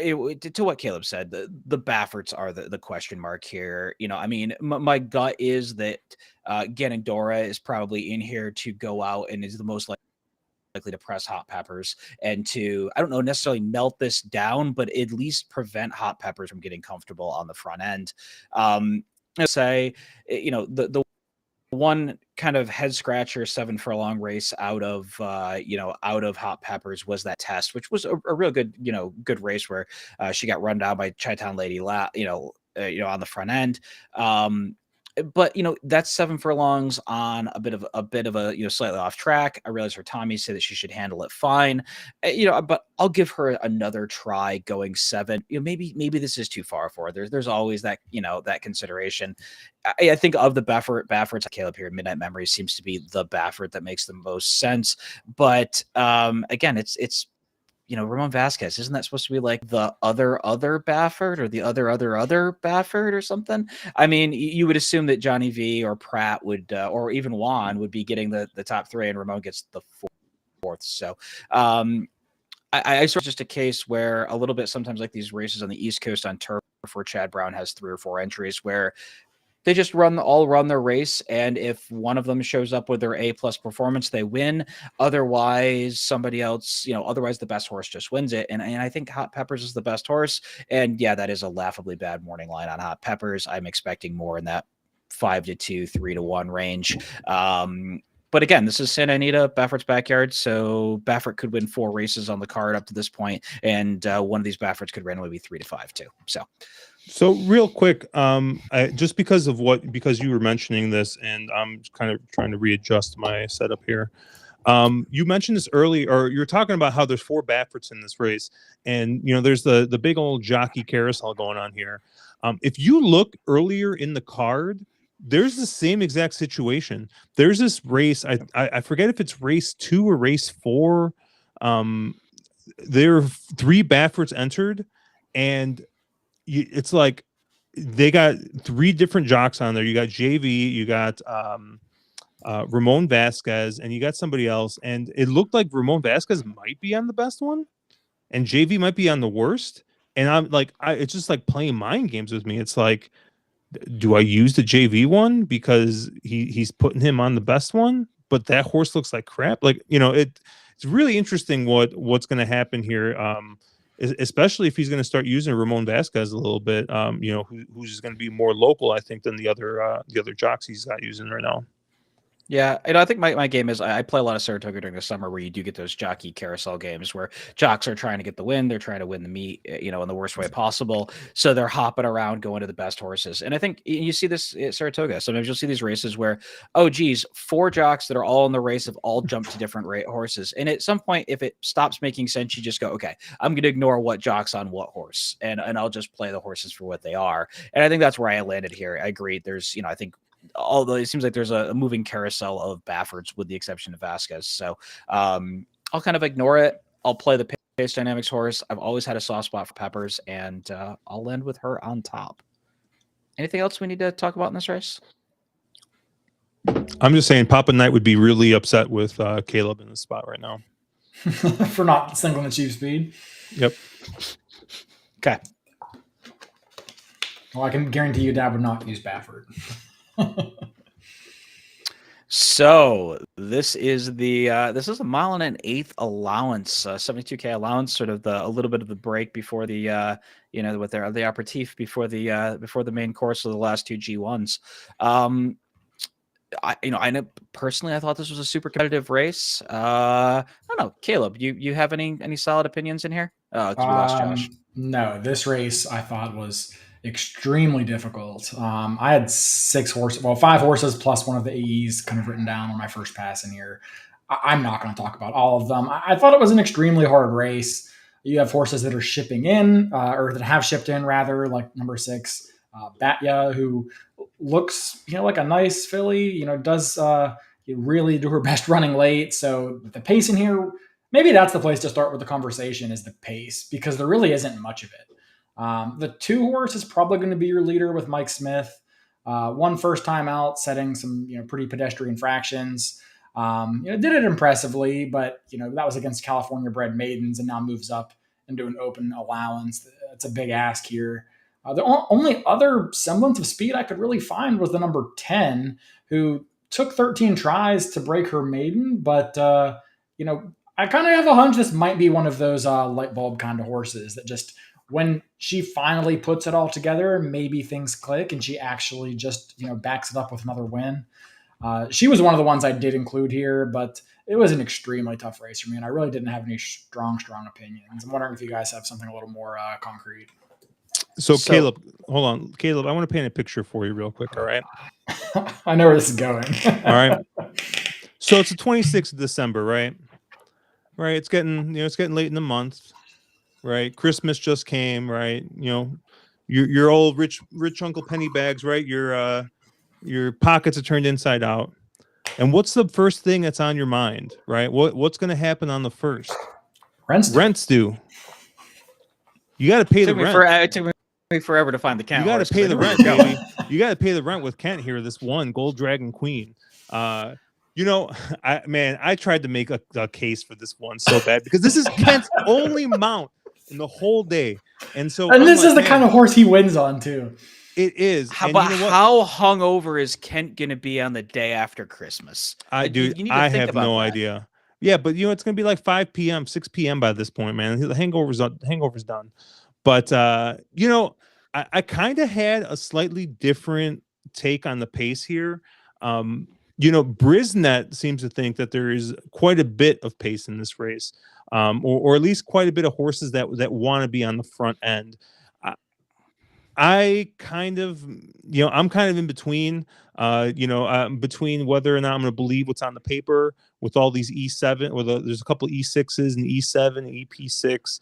To what Caleb said, the Bafferts are the question mark here. I mean, my gut is that Ganondora is probably in here to go out and is the most likely to press Hot Peppers and to, I don't know, necessarily melt this down, but at least prevent Hot Peppers from getting comfortable on the front end. The one kind of head scratcher 7 furlong race out of Hot Peppers was that test, which was a real good good race where she got run down by Chi-Town Lady on the front end. But that's 7 furlongs on a bit of a slightly off track. I realize her Tommy said that she should handle it fine, but I'll give her another try going 7. Maybe this is too far for her. There's always that that consideration. I think of the Bafferts, Caleb here, Midnight Memory seems to be the Baffert that makes the most sense. But again, it's Ramon Vasquez, isn't that supposed to be like the other Baffert or the other Baffert or something? I mean, you would assume that Johnny V or Pratt would, or even Juan would be getting the top 3 and Ramon gets the 4th. So I sort of just a case where a little bit sometimes like these races on the East Coast on turf where Chad Brown has 3 or 4 entries where they just run their race, and if one of them shows up with their A+ performance, they win. Otherwise, somebody else, otherwise the best horse just wins it. And I think Hot Peppers is the best horse. And yeah, that is a laughably bad morning line on Hot Peppers. I'm expecting more in that 5-2, 3-1 range. But again, this is Santa Anita, Baffert's backyard, so Baffert could win 4 races on the card up to this point, and one of these Bafferts could randomly be 3-5 too. So real quick, just because you were mentioning this, and I'm kind of trying to readjust my setup here. You mentioned this earlier, or you're talking about how there's 4 Bafferts in this race, and there's the big old jockey carousel going on here. If you look earlier in the card, there's the same exact situation. There's this race. I forget if it's race 2 or race 4. There are 3 Bafferts entered, and it's like they got 3 different jocks on there. You got JV, you got Ramon Vasquez, and you got somebody else. And it looked like Ramon Vasquez might be on the best one, and JV might be on the worst. And I'm like, it's just like playing mind games with me. It's like, do I use the JV one because he's putting him on the best one, but that horse looks like crap? Like, it's really interesting what's going to happen here. Especially if he's going to start using Ramon Vasquez a little bit, who's going to be more local, I think, than the other jocks he's got using right now. Yeah, and I think my game is I play a lot of Saratoga during the summer where you do get those jockey carousel games where jocks are trying to get the win, they're trying to win the meet, in the worst way possible. So they're hopping around going to the best horses. And I think you see this at Saratoga. Sometimes you'll see these races where, oh geez, 4 jocks that are all in the race have all jumped to different horses. And at some point, if it stops making sense, you just go, okay, I'm going to ignore what jock's on what horse, and I'll just play the horses for what they are. And I think that's where I landed here. I agree. There's, I think although it seems like there's a moving carousel of Bafferts with the exception of Vasquez. So I'll kind of ignore it. I'll play the Pace Dynamics horse. I've always had a soft spot for Peppers, and I'll land with her on top. Anything else we need to talk about in this race? I'm just saying Papa Knight would be really upset with Caleb in this spot right now. For not singling the cheap speed. Yep. Okay. Well, I can guarantee you Dad would not use Baffert. So this is a 1.125 mile allowance, 72K allowance, sort of a little bit of the break before the with the aperitif before the main course of the last 2 G1s. I know personally I thought this was a super competitive race. I don't know, Caleb, you have any solid opinions in here? Oh, because we lost Josh. No, this race I thought was extremely difficult. I had 5 horses plus one of the AEs kind of written down on my first pass in here. I'm not going to talk about all of them. I thought it was an extremely hard race. You have horses that are shipping in, or that have shipped in rather, like number 6, Batya, who looks, like a nice filly, does really do her best running late. So the pace in here, maybe that's the place to start with the conversation, is the pace, because there really isn't much of it. The 2 horse is probably going to be your leader with Mike Smith. One first time out, setting some pretty pedestrian fractions. Did it impressively, but that was against California bred maidens, and now moves up into an open allowance. It's a big ask here. The only other semblance of speed I could really find was the number 10, who took 13 tries to break her maiden, but I kind of have a hunch this might be one of those light bulb kind of horses that just, when she finally puts it all together, maybe things click and she actually just, backs it up with another win. She was one of the ones I did include here, but it was an extremely tough race for me, and I really didn't have any strong opinions. I'm wondering if you guys have something a little more concrete. So Caleb, hold on. Caleb, I want to paint a picture for you real quick, all right? I know where this is going. All right. So it's the 26th of December, right? Right. It's getting late in the month, right? Christmas just came, right? Your old rich Uncle Penny bags, right? Your pockets are turned inside out. And what's the first thing that's on your mind, right? What's going to happen on the first? Rent's due. You got to pay the rent. It took me forever to find the Kent. You got to pay the rent, baby. You got to pay the rent with Kent here. This one Gold Dragon Queen. You know, I tried to make a case for this one so bad because this is Kent's only mount in the whole day, and so And I'm this is like, the kind man, of horse he wins on too. it is. How And but you know what, how hungover is Kent gonna be on the day after Christmas? dude, You need to I think have about no that. idea. Yeah, but you know, it's gonna be like 5 p.m., 6 p.m. by this point, man. The hangover's done. But you know, I kind of had a slightly different take on the pace here. Um, you know, Brisnet seems to think that there is quite a bit of pace in this race, or at least quite a bit of horses that want to be on the front end. I kind of, you know, I'm kind of in between, between whether or not I'm going to believe what's on the paper with all these E7, or there's a couple E6s and E7 and EP6.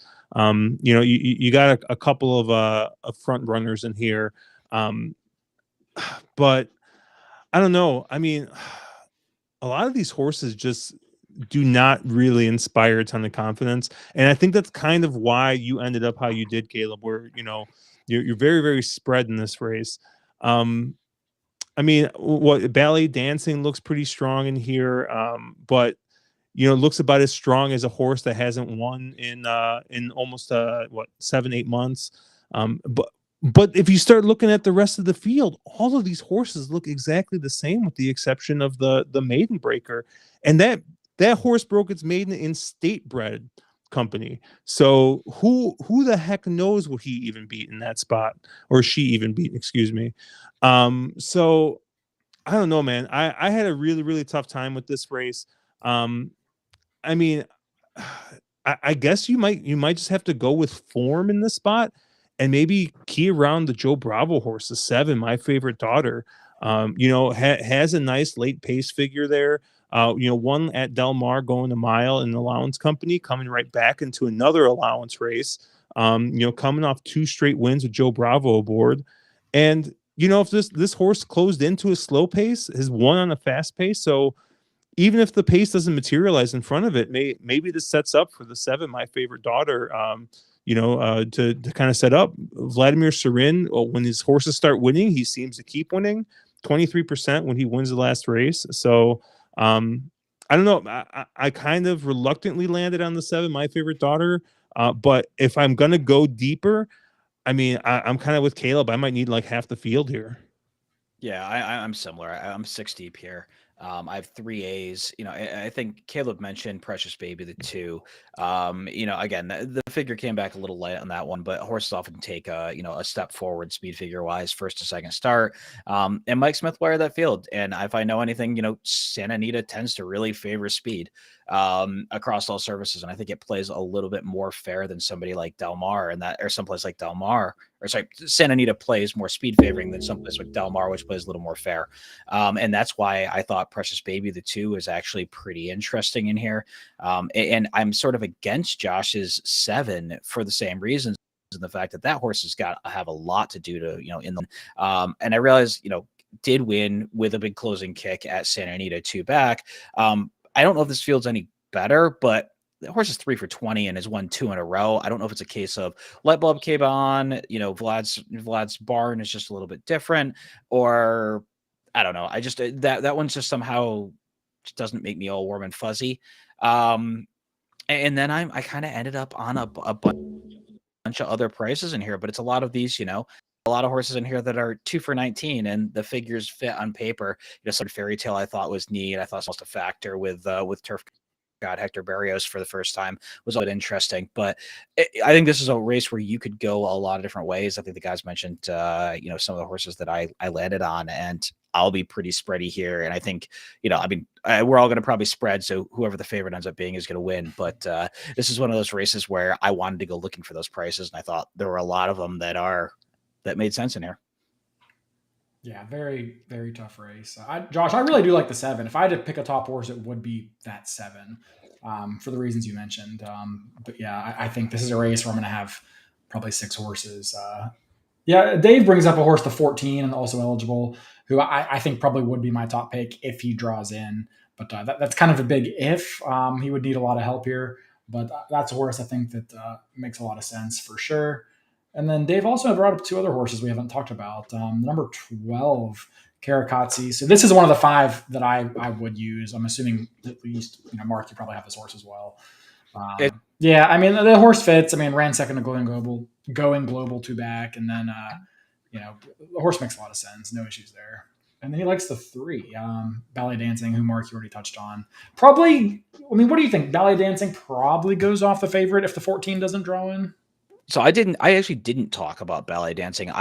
You know, you got a couple of front runners in here. Um, but I don't know. I mean, a lot of these horses just do not really inspire a ton of confidence. And I think that's kind of why you ended up how you did, Caleb, where, you know, you're very, very spread in this race. Um, I mean, what ballet dancing looks pretty strong in here, but you know, looks about as strong as a horse that hasn't won in almost 7-8 months. But if you start looking at the rest of the field, all of these horses look exactly the same, with the exception of the maiden breaker, and that horse broke its maiden in state bred company. So who the heck knows what he even beat in that spot, or she even beat, excuse me. So I don't know, man. I had a really, really tough time with this race. Um, I mean, I guess you might just have to go with form in this spot, and maybe key around the Joe Bravo horse, the 7, my favorite daughter. You know, has a nice late pace figure there. You know, one at Del Mar going a mile in the allowance company, coming right back into another allowance race. You know, coming off 2 straight wins with Joe Bravo aboard, and you know, if this horse closed into a slow pace, has won on a fast pace, so even if the pace doesn't materialize in front of it, maybe this sets up for the 7, my favorite daughter. To kind of set up Vladimir Serin. When his horses start winning, he seems to keep winning. 23% when he wins the last race. So I don't know. I kind of reluctantly landed on the 7, my favorite daughter. But if I'm gonna go deeper, I mean, I'm kind of with Caleb. I might need like half the field here. Yeah, I'm similar. I'm 6 deep here. I have 3 A's. You know, I think Caleb mentioned Precious Baby, the 2. You know, again, the figure came back a little light on that one, but horses often take a step forward speed figure wise, first to second start. And Mike Smith wired that field. And if I know anything, Santa Anita tends to really favor speed across all services. And I think it plays a little bit more fair than somebody like Del Mar, or someplace like Del Mar, or sorry, Santa Anita plays more speed favoring than someplace like Del Mar, which plays a little more fair. And that's why I thought Precious Baby, the 2, is actually pretty interesting in here. And I'm sort of against Josh's 7 for the same reasons. And the fact that horse has got to have a lot to do to, in the, and I realized, did win with a big closing kick at Santa Anita 2 back. I don't know if this field's any better, but the horse is 3 for 20 and has won 2 in a row. I don't know if it's a case of light bulb came on, Vlad's barn is just a little bit different, or I don't know. I just that one's just somehow just doesn't make me all warm and fuzzy. And then I kind of ended up on a bunch of other prices in here, but it's a lot of these, a lot of horses in here that are 2 for 19, and the figures fit on paper. Some fairy tale I thought was neat. I thought it was almost a factor with Turf God Hector Barrios for the first time was a bit interesting, but I think this is a race where you could go a lot of different ways. I think the guys mentioned, some of the horses that I landed on, and I'll be pretty spready here. And I think, we're all going to probably spread. So whoever the favorite ends up being is going to win. But this is one of those races where I wanted to go looking for those prices. And I thought there were a lot of them that made sense in here. Yeah, very, very tough race. Josh, I really do like the 7. If I had to pick a top horse, it would be that 7 for the reasons you mentioned. But yeah, I think this is a race where I'm going to have probably 6 horses. Yeah, Dave brings up a horse to 14 and also eligible, who I think probably would be my top pick if he draws in. But that's kind of a big if. He would need a lot of help here. But that's a horse I think that makes a lot of sense for sure. And then Dave also brought up 2 other horses we haven't talked about. Number 12, Karakatsi. So this is one of the 5 that I would use. I'm assuming at least, Mark, you probably have this horse as well. It, Yeah, I mean the horse fits. I mean, ran second to going global 2 back, and then the horse makes a lot of sense. No issues there. And then he likes the 3, ballet dancing, who Mark you already touched on. Probably, I mean, what do you think? Ballet dancing probably goes off the favorite if the 14 doesn't draw in. So I actually didn't talk about ballet dancing.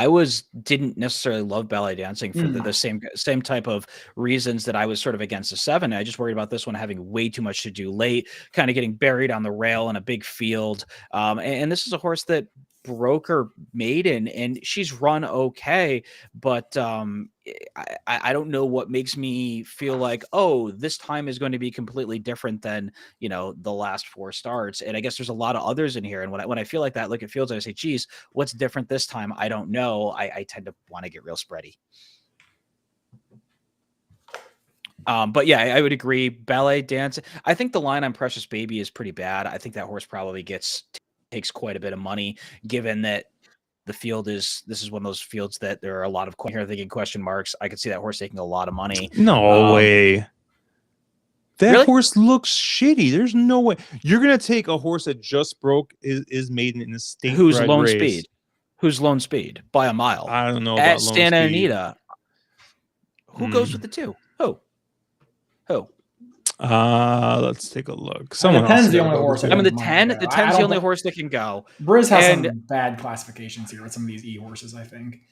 Didn't necessarily love ballet dancing for the same type of reasons that I was sort of against the 7. I just worried about this one having way too much to do late, kind of getting buried on the rail in a big field. And this is a horse that broke her maiden, and she's run okay, but I don't know what makes me feel like, oh, this time is going to be completely different than the last 4 starts. And I guess there's a lot of others in here, and when I feel like that, look at fields, I say, geez, what's different this time? I don't know. I tend to want to get real spready. But yeah, I would agree. Ballet dance. I think the line on Precious Baby is pretty bad. I think that horse probably takes quite a bit of money, given that the field this is one of those fields that there are a lot of here thinking question marks. I could see that horse taking a lot of money. No way. That really? horse looks shitty. There's no way you're gonna take a horse that just broke is maiden in a stink Who's bred Lone race. Speed? Who's Lone Speed by a mile? I don't know at about Lone Santa Speed. Anita. Who goes with the 2? Who? Let's take a look. Someone the 10's else the only horse. I mean, the 10's the only horse that can go. Briz has some bad classifications here with some of these horses, I think.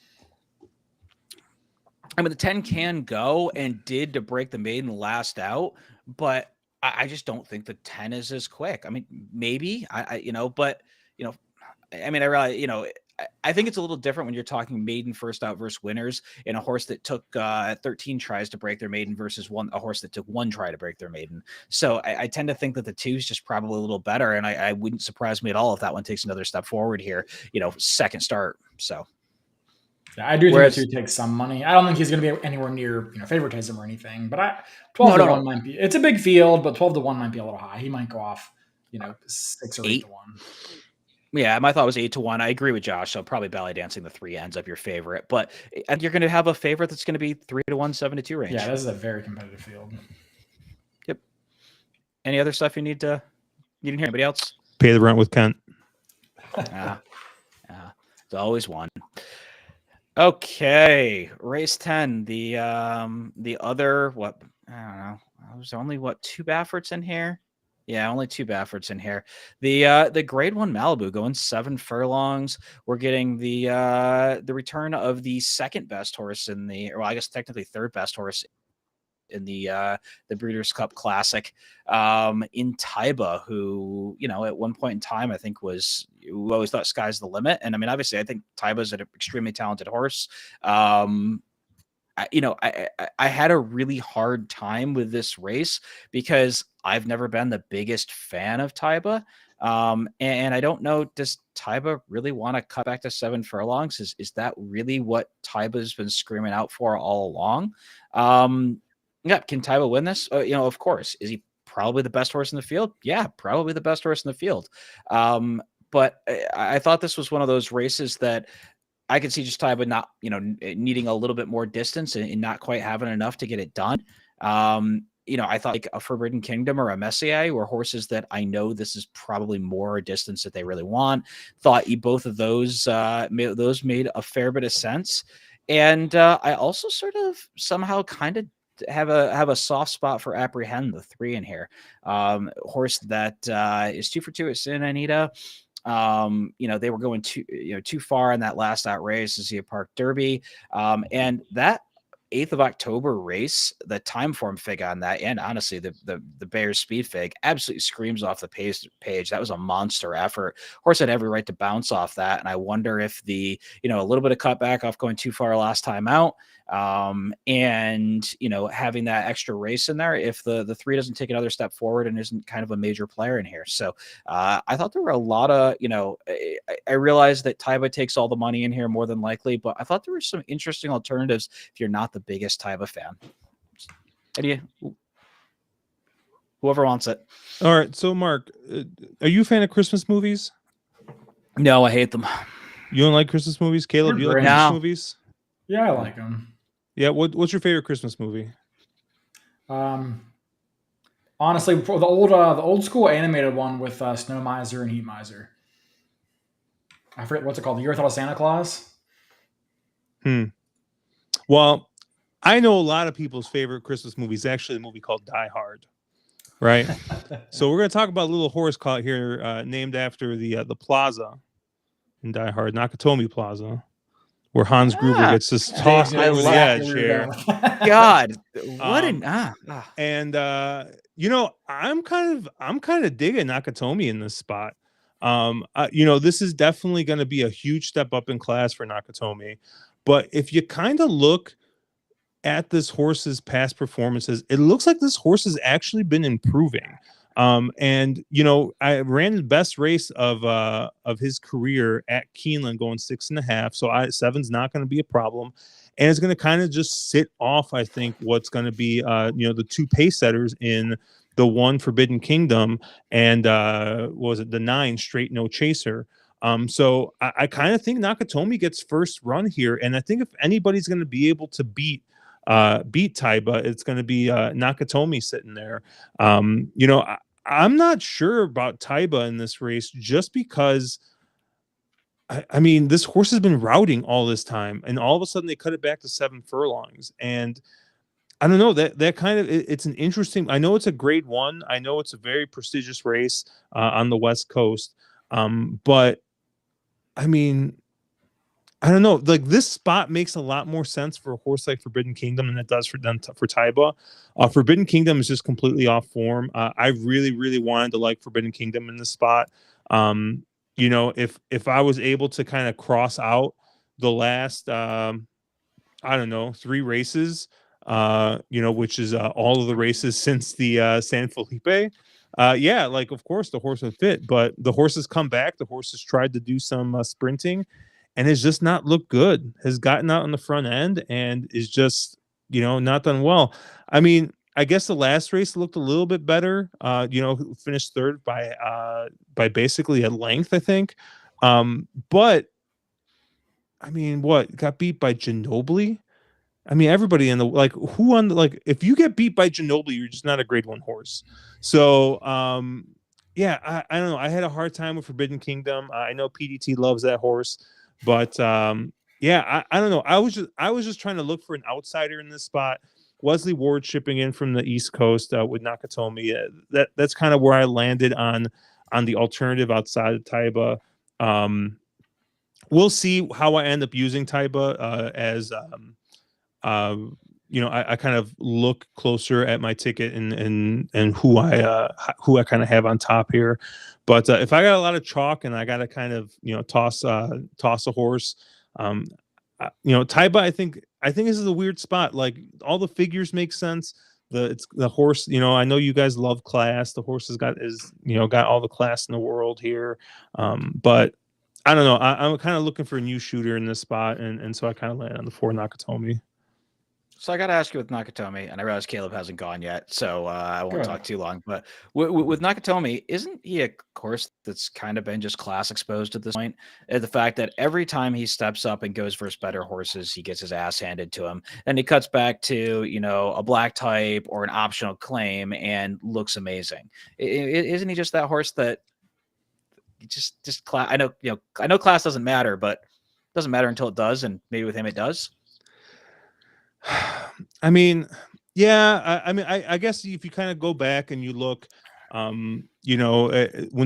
I mean, the 10 can go and did to break the maiden last out, but I just don't think the 10 is as quick. I mean, maybe but I mean, I realize, I think it's a little different when you're talking maiden first out versus winners in a horse that took 13 tries to break their maiden versus a horse that took 1 try to break their maiden. So I tend to think that the 2 is just probably a little better. And I wouldn't surprise me at all if that one takes another step forward here, second start. So. Yeah, I do think the 2 takes some money. I don't think he's going to be anywhere near favoritism or anything. But 12 to 1 might be. It's a big field, but 12 to 1 might be a little high. He might go off 6 or 8 to 1. Yeah, my thought was 8 to 1. I agree with Josh. So probably ballet dancing the 3 ends up your favorite, but you're going to have a favorite that's going to be 3 to 1, 7 to 2 range. Yeah, this is a very competitive field. Yep. Any other stuff you need to hear? Anybody else? Pay the rent with Kent. It's always one. Okay, race 10. The other what? I don't know. There's only 2 Bafferts in here. Yeah, only 2 Bafferts in here. The grade 1 Malibu going 7 furlongs. We're getting the return of the second best horse I guess technically third best horse in the Breeders' Cup Classic, in Taiba, who at one point in time I think we always thought sky's the limit, and I mean obviously I think Taiba's an extremely talented horse. I had a really hard time with this race because I've never been the biggest fan of Taiba. And I don't know, does Taiba really want to cut back to 7 furlongs? Is that really what Taiba's been screaming out for all along? Yeah, can Taiba win this? Of course. Is he probably the best horse in the field? Yeah, probably the best horse in the field. But I thought this was one of those races that I could see just Taiba not, needing a little bit more distance and not quite having enough to get it done. I thought like a Forbidden Kingdom or a Messier were horses that I know this is probably more distance that they really want. Thought both of those made a fair bit of sense. And I also sort of somehow kind of have a soft spot for Apprehend, the 3 in here. Horse that is 2 for 2 at Santa Anita. They were going too far in that last out race to see a Park Derby. And that 8th of October race, the time form fig on that, and honestly, the Bears speed fig absolutely screams off the page. That was a monster effort. Horse had every right to bounce off that. And I wonder if a little bit of cutback off going too far last time out, and having that extra race in there, if the 3 doesn't take another step forward and isn't kind of a major player in here. So I thought there were a lot of, I realized that Taiba takes all the money in here more than likely, but I thought there were some interesting alternatives if you're not the biggest Taiba fan. Whoever wants it. All right. So Mark, are you a fan of Christmas movies? No, I hate them. You don't like Christmas movies? Caleb, do you like Christmas movies? Yeah, I like them. Yeah. What's your favorite Christmas movie? Um, Honestly, for the old school animated one with Snow Miser and Heat Miser. I forget what's it called. The Year Without a Santa Claus. Hmm. Well, I know a lot of people's favorite Christmas movie is actually a movie called Die Hard, right? So we're going to talk about a little horse caught here, named after the plaza in Die Hard, Nakatomi Plaza, where Hans Gruber Ah, gets just I tossed I over the love. exactly edge where you're here. going with that. God, what an Um, ah. and I'm kind of digging Nakatomi in this spot. This is definitely going to be a huge step up in class for Nakatomi. But if you kind of look at this horse's past performances, it looks like this horse has actually been improving. And I ran the best race of his career at Keeneland, going 6.5. So seven's not going to be a problem, and it's going to kind of just sit off. I think what's going to be the two pace setters in the one Forbidden Kingdom and what was it, the 9 Straight No Chaser. So I kind of think Nakatomi gets first run here, and I think if anybody's going to be able to beat Taiba, it's going to be Nakatomi sitting there. I'm not sure about Taiba in this race just because. I mean, this horse has been routing all this time, and all of a sudden they cut it back to 7 furlongs. And I don't know, that kind of it's an interesting. I know it's a Grade 1. I know it's a very prestigious race on the West Coast. But I mean, I don't know. Like, this spot makes a lot more sense for a horse like Forbidden Kingdom than it does for Taiba. Forbidden Kingdom is just completely off form. I really, really wanted to like Forbidden Kingdom in this spot. If I was able to kind of cross out the last I don't know, 3 races, which is all of the races since the San Felipe. Yeah, like, of course the horse would fit, but the horse has come back. The horse has tried to do some sprinting and has just not looked good. Has gotten out on the front end and is just, not done well. I mean, I guess the last race looked a little bit better. Finished third by basically a length, I think. But I mean, what, got beat by Ginobili? I mean, everybody in the, like, who on the, like, if you get beat by Ginobili, you're just not a Grade 1 horse. So, yeah, I don't know. I had a hard time with Forbidden Kingdom. I know PDT loves that horse, but yeah, I don't know. I was just trying to look for an outsider in this spot. Wesley Ward shipping in from the East Coast with Nakatomi. That's kind of where I landed on the alternative outside of Taiba. Um, we'll see how I end up using Taiba as I kind of look closer at my ticket and who I kind of have on top here. But if I got a lot of chalk and I got to kind of toss a horse, Taiba, I think this is a weird spot. Like, all the figures make sense. It's the horse. I know you guys love class. The horse has got all the class in the world here. But I don't know. I'm kind of looking for a new shooter in this spot, and so I kind of land on the 4 Nakatomi. So I got to ask you with Nakatomi, and I realize Caleb hasn't gone yet, so I won't Good. talk too long. But with Nakatomi, isn't he a horse that's kind of been just class exposed at this point? The fact that every time he steps up and goes versus better horses, he gets his ass handed to him, and he cuts back to a black type or an optional claim and looks amazing. Isn't he just that horse that just class? I know class doesn't matter, but it doesn't matter until it does, and maybe with him it does. I mean, yeah. I mean, I guess if you kind of go back and you look, when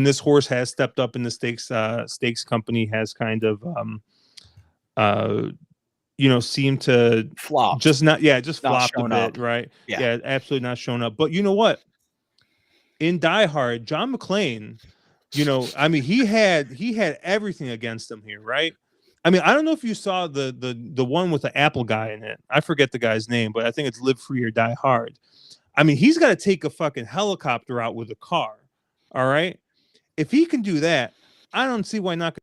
this horse has stepped up in the stakes company has kind of, uh, seemed to Flopped, just not, yeah, just not flopped a shown up. bit, right? Yeah. Yeah, absolutely not shown up. But you know what? In Die Hard, John McClane, I mean, he had everything against him here, right? I mean, I don't know if you saw the one with the Apple guy in it. I forget the guy's name, but I think it's Live Free or Die Hard. I mean, he's got to take a fucking helicopter out with a car. All right, if he can do that, I don't see why not.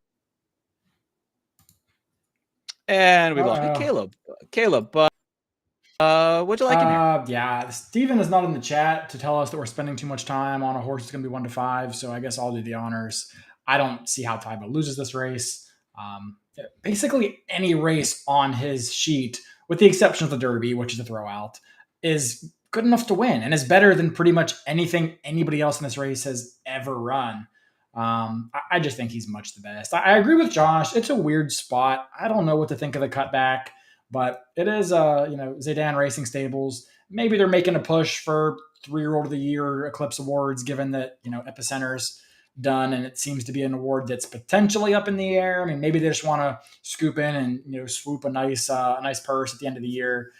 And we lost Uh, Caleb. Caleb, what'd you like in here? yeah, Steven is not in the chat to tell us that we're spending too much time on a horse that's going to be 1-5. So I guess I'll do the honors. I don't see how Taiba loses this race. Basically, any race on his sheet with the exception of the Derby, which is a throwout, is good enough to win and is better than pretty much anything anybody else in this race has ever run. I just think he's much the best. I agree with Josh. It's a weird spot. I don't know what to think of the cutback, but it is Zidane Racing Stables. Maybe they're making a push for 3-year-old of the year Eclipse Awards, given that Epicenter's done, and it seems to be an award that's potentially up in the air. I mean, maybe they just want to scoop in and swoop a nice purse at the end of the year.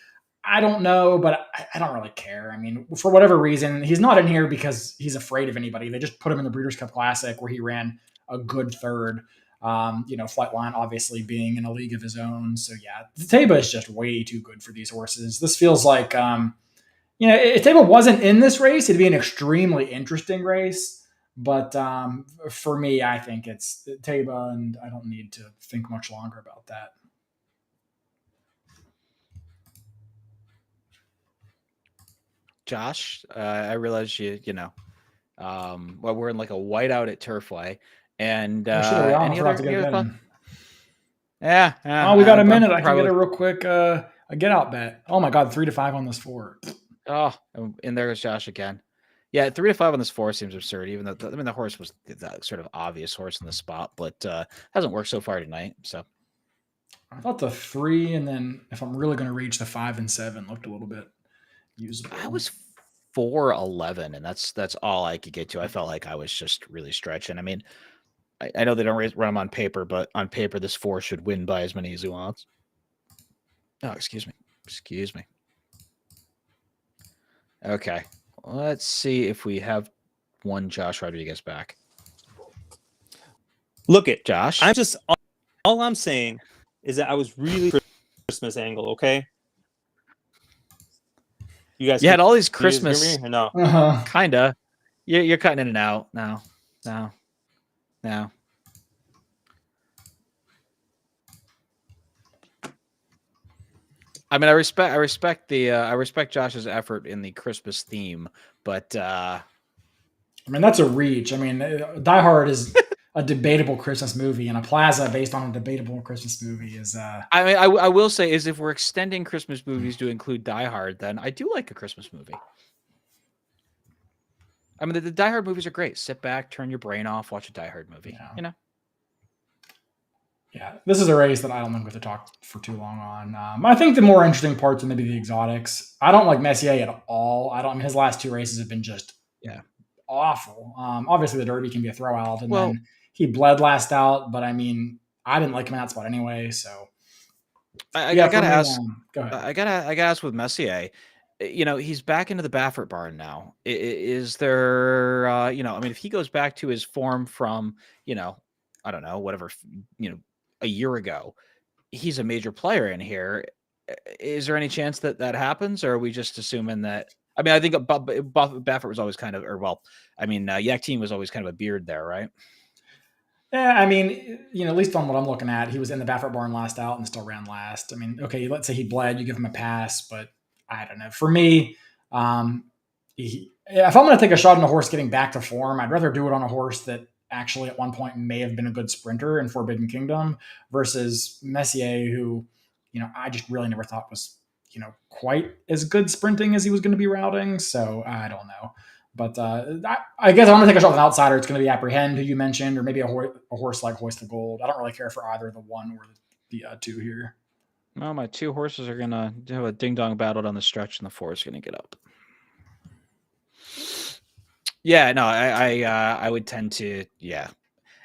I don't know, but I don't really care. I mean, for whatever reason, he's not in here because he's afraid of anybody. They just put him in the Breeders' Cup Classic where he ran a good third. Flightline obviously being in a league of his own. So yeah, Taba is just way too good for these horses. This feels like, if Taba wasn't in this race, it'd be an extremely interesting race. But for me, I think it's Taba, and I don't need to think much longer about that. Josh, I realize we're in like a whiteout at Turfway, and Oh shit, are we on? I any forgot other to any get other it thoughts? in. Yeah, Oh, we got a minute. I can probably. get a real quick a get out bet. Oh my god, 3-5 on this 4. Oh, and there goes Josh again. Yeah, 3-5 on this 4 seems absurd. Even though the horse was the sort of obvious horse in the spot, but hasn't worked so far tonight. So I thought the 3, and then if I'm really going to reach the 5 and 7, looked a little bit usable. I was 4-11, and that's all I could get to. I felt like I was just really stretching. I mean, I know they don't run them on paper, but on paper, this 4 should win by as many as he wants. Oh, excuse me. Okay, let's see if we have one Josh Rodriguez back. Look at Josh. I'm just all I'm saying is that I was really Christmas angle. Okay, you guys. You had all these Christmas. Hear me or no? Kinda. You're cutting in and out now. I mean, I respect Josh's effort in the Christmas theme, but I mean, that's a reach. I mean, Die Hard is a debatable Christmas movie, and a plaza based on a debatable Christmas movie is. I mean, I will say is if we're extending Christmas movies to include Die Hard, then I do like a Christmas movie. I mean, the Die Hard movies are great. Sit back, turn your brain off, watch a Die Hard movie. Yeah. Yeah, this is a race that I don't think we have to talk for too long on. I think the more interesting parts are maybe the exotics. I don't like Messier at all. I mean, his last 2 races have been just awful. Obviously, the Derby can be a throwout, and then he bled last out. But I mean, I didn't like him in that spot anyway. So I gotta ask. Go ahead. I gotta ask with Messier. He's back into the Baffert barn now. Is there? I mean, if he goes back to his form from, I don't know, whatever, a year ago, he's a major player in here. Is there any chance that happens, or are we just assuming that? I mean, I think Baffert was always kind of, Yak Team was always kind of a beard there, right? Yeah, I mean, at least on what I'm looking at, he was in the Baffert barn last out and still ran last. I mean, okay, let's say he bled, you give him a pass, but I don't know. For me, if I'm going to take a shot on a horse getting back to form, I'd rather do it on a horse that actually at one point may have been a good sprinter in Forbidden Kingdom versus Messier, who, I just really never thought was, quite as good sprinting as he was going to be routing. So I don't know. But I guess I'm going to take a shot with an outsider. It's going to be Apprehend, who you mentioned, or maybe a horse like Hoist the Gold. I don't really care for either the 1 or the 2 here. Well, my 2 horses are going to have a ding-dong battle down the stretch, and the 4 is going to get up. Yeah, no, I would tend to, yeah.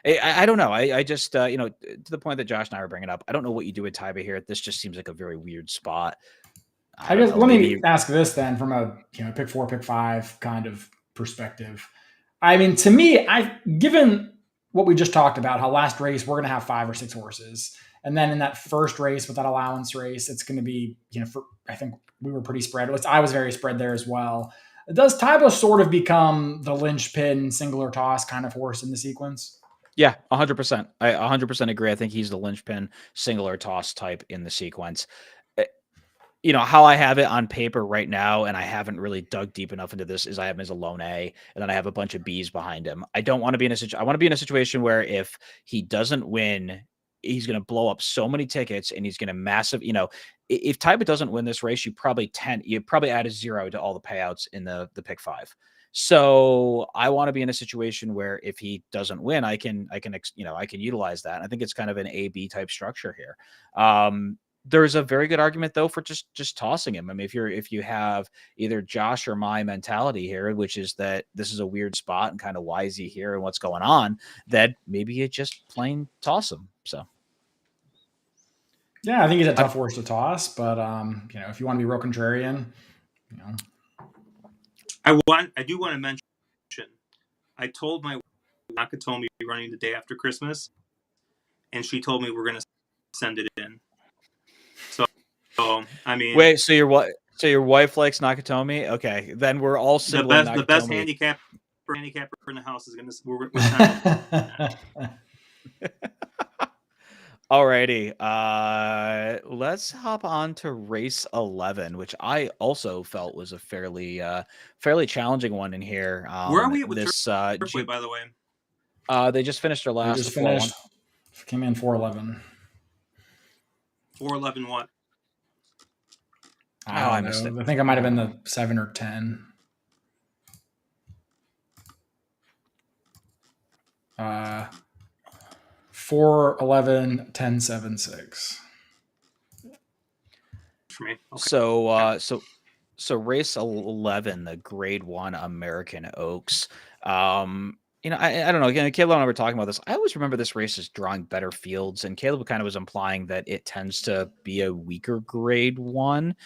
I don't know. I just, to the point that Josh and I were bringing up, I don't know what you do with Taiba here. This just seems like a very weird spot. Let me ask this then from a pick 4, pick 5 kind of perspective. I mean, to me, given what we just talked about, how last race we're going to have 5 or 6 horses, and then in that first race with that allowance race, it's going to be, I think we were pretty spread. I was very spread there as well. Does Taiba sort of become the linchpin, singular toss kind of horse in the sequence? Yeah, 100%. I 100% agree. I think he's the linchpin, singular toss type in the sequence. How I have it on paper right now, and I haven't really dug deep enough into this, is I have him as a lone A, and then I have a bunch of Bs behind him. I don't want to be in I want to be in a situation where if he doesn't win he's going to blow up so many tickets, and he's going to massive. If Tybit doesn't win this race, you probably add a 0 to all the payouts in the pick 5. So I want to be in a situation where if he doesn't win, I can utilize that. And I think it's kind of an A-B type structure here. There's a very good argument though for just tossing him. I mean, if you have either Josh or my mentality here, which is that this is a weird spot and kind of why is he here and what's going on, that maybe you just plain toss him. So yeah, I think he's a tough horse to toss, but if you want to be real contrarian, I do want to mention, I told my Nakatomi running the day after Christmas, and she told me we're going to send it in. So I mean, wait, so your wife likes Nakatomi? Okay, then we're all sibling Nakatomi. The best handicapper in the house is going to we're sending it. Alrighty, let's hop on to race 11, which I also felt was a fairly challenging one in here. Where are we with this Turfway, by the way? They just finished their last. They just finished. Came in 411. 411 what? I missed it. I think I might have been the 7 or 10. 411 1076 for me. Okay. So race 11, the grade 1 American Oaks. I don't know. Again, Caleb and I were talking about this. I always remember this race as drawing better fields, and Caleb kind of was implying that it tends to be a weaker grade 1.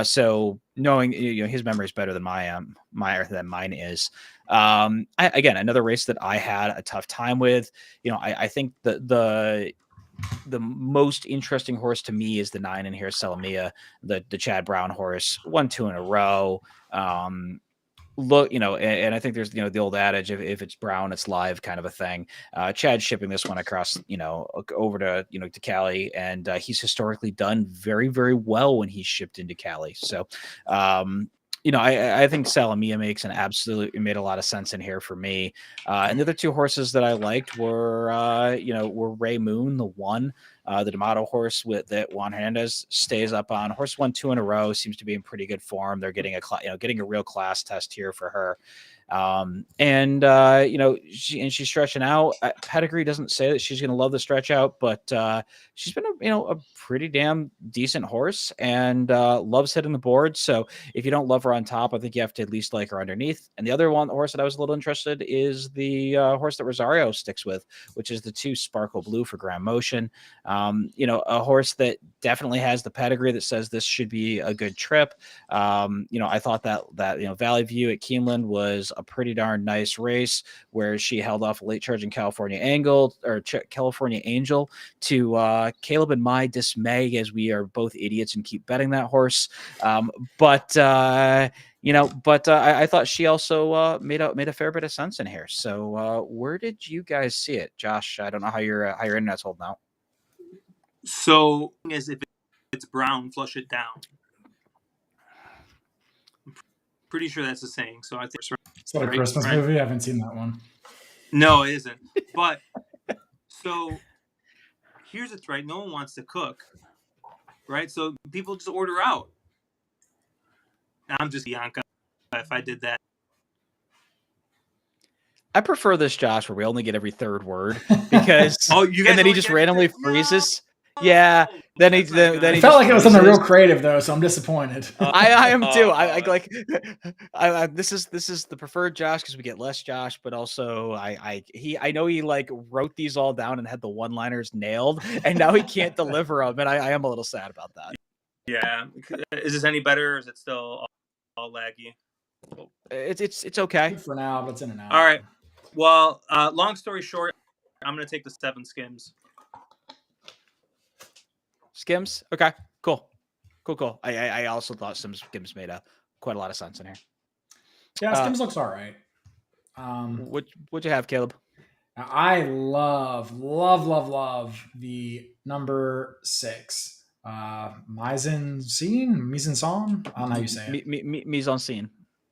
So knowing his memory is better than mine is. Again, another race that I had a tough time with. I think the most interesting horse to me is the 9 in here, Salamia, the Chad Brown horse, 1-2 in a row. Look, and I think there's, the old adage, if it's Brown, it's live kind of a thing. Chad's shipping this one across, over to, to Cali, and he's historically done very, very well when he's shipped into Cali. So, I think Salamia made a lot of sense in here for me. And the other two horses that I liked were Ray Moon, the 1, the D'Amato horse that Juan Hernandez stays up on. Horse 1-2 in a row, seems to be in pretty good form. They're getting a real class test here for her. She's stretching out. Pedigree doesn't say that she's going to love the stretch out, but she's been a pretty damn decent horse and loves hitting the board. So if you don't love her on top, I think you have to at least like her underneath. And the other horse that I was a little interested is the horse that Rosario sticks with, which is the 2 Sparkle Blue for Grand Motion. A horse that definitely has the pedigree that says this should be a good trip. I thought that Valley View at Keeneland was a pretty darn nice race where she held off a late charging California Angel to Caleb and my dismay, as we are both idiots and keep betting that horse. But I thought she also made a fair bit of sense in here. So where did you guys see it? Josh, I don't know how your internet's holding out. So as if it's Brown, flush it down. Pretty sure that's the saying. So I think it's not a Christmas movie. I haven't seen that one. No, it isn't. But so here's it, right? No one wants to cook, right? So people just order out. I'm just Bianca. If I did that, I prefer this, Josh, where we only get every third word because and then he just randomly freezes. Yeah, then he felt like it was something real creative though, so I'm disappointed. I am too. This is the preferred Josh because we get less Josh, but also I know he like wrote these all down and had the one-liners nailed, and now he can't deliver them, and I am a little sad about that. Yeah, is this any better, or is it still all laggy? It's okay good for now, but it's in and out. All right. Well, long story short, I'm going to take the 7 Skims. Skims? Okay, cool. I also thought some Skims made quite a lot of sense in here. Yeah, Skims looks all right. What'd you have, Caleb? I love the number 6. Mise en scene? I don't know how you say it. Mise en scene.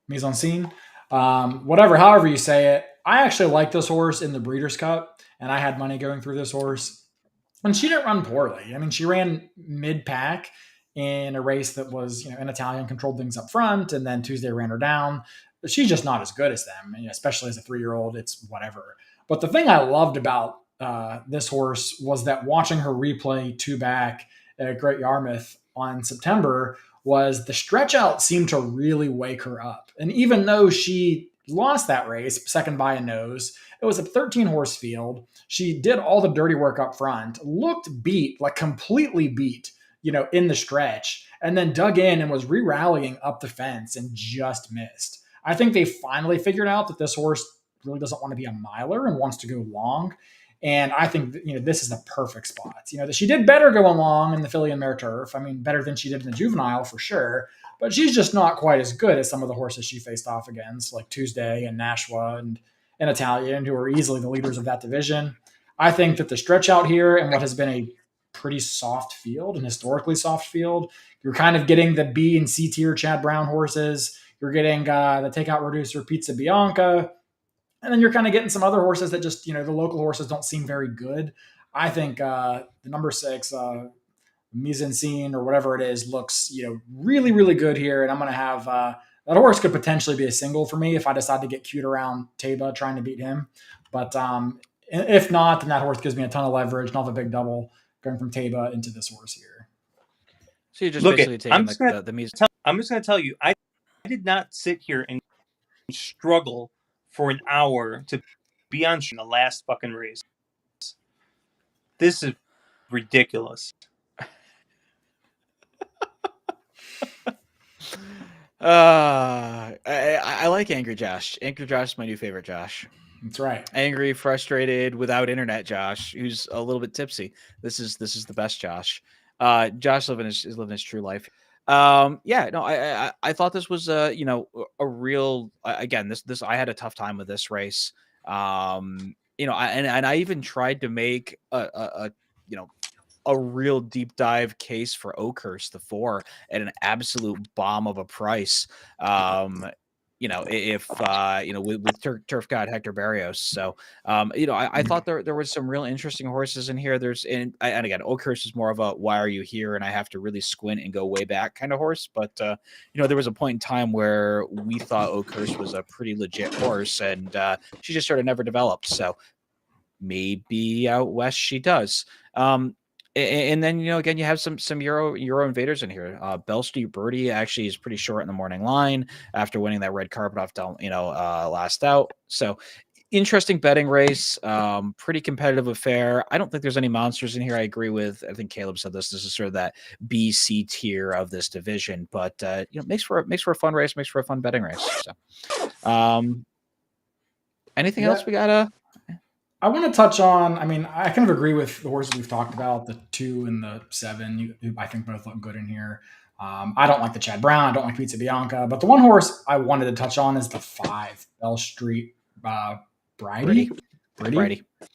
Mise en scene. However you say it. I actually like this horse in the Breeders' Cup, and I had money going through this horse. And she didn't run poorly. I mean, she ran mid pack in a race that was, an Italian controlled things up front, and then Tuesday ran her down. But she's just not as good as them, especially as a 3 year old. It's whatever. But the thing I loved about this horse was that watching her replay two back at Great Yarmouth on September was the stretch out seemed to really wake her up. And even though she lost that race, second by a nose, it was a 13 horse field. She did all the dirty work up front, looked beat, like completely beat, in the stretch, and then dug in and was re-rallying up the fence and just missed. I think they finally figured out that this horse really doesn't want to be a miler and wants to go long. And I think that, this is the perfect spot. That she did better going long in the filly and mare turf. I mean, better than she did in the juvenile for sure. But she's just not quite as good as some of the horses she faced off against, like Tuesday and Nashua and Italian, who are easily the leaders of that division. I think that the stretch out here and what has been a pretty soft field, and historically soft field, you're kind of getting the B and C tier Chad Brown horses. You're getting the takeout reducer Pizza Bianca. And then you're kind of getting some other horses that just, the local horses don't seem very good. I think the number 6, mise en scene or whatever it is, looks, really, really good here. And I'm going to have that horse could potentially be a single for me if I decide to get cute around Taba trying to beat him. But if not, then that horse gives me a ton of leverage and I'll have a big double going from Taba into this horse here. So you're just basically taking the music. I'm just going to tell you, I did not sit here and struggle for an hour to be on the last fucking race. This is ridiculous. I like Angry Josh. Angry Josh is my new favorite Josh. That's right. Angry, frustrated, without internet Josh, who's a little bit tipsy. This is the best Josh. Josh living his true life. Yeah, no, I thought this was a real, again, this I had a tough time with this race. And I even tried to make a real deep dive case for Oakhurst the 4 at an absolute bomb of a price. If with Turf God Hector Barrios. So I thought there was some real interesting horses in here. And again, Oakhurst is more of a why are you here? And I have to really squint and go way back kind of horse. But there was a point in time where we thought Oakhurst was a pretty legit horse, and she just sort of never developed. So maybe out west she does. And then again, you have some Euro invaders in here. Bell Street Birdie actually is pretty short in the morning line after winning that red carpet off last out. So interesting betting race, pretty competitive affair. I don't think there's any monsters in here. I agree with, I think Caleb said this is sort of that BC tier of this division, but makes for a fun race, makes for a fun betting race. So anything else we gotta? I want to touch on, I kind of agree with the horses we've talked about, the 2 and the 7. I think both look good in here. I don't like the Chad Brown. I don't like Pizza Bianca. But the one horse I wanted to touch on is the 5, Bell Street Bridie.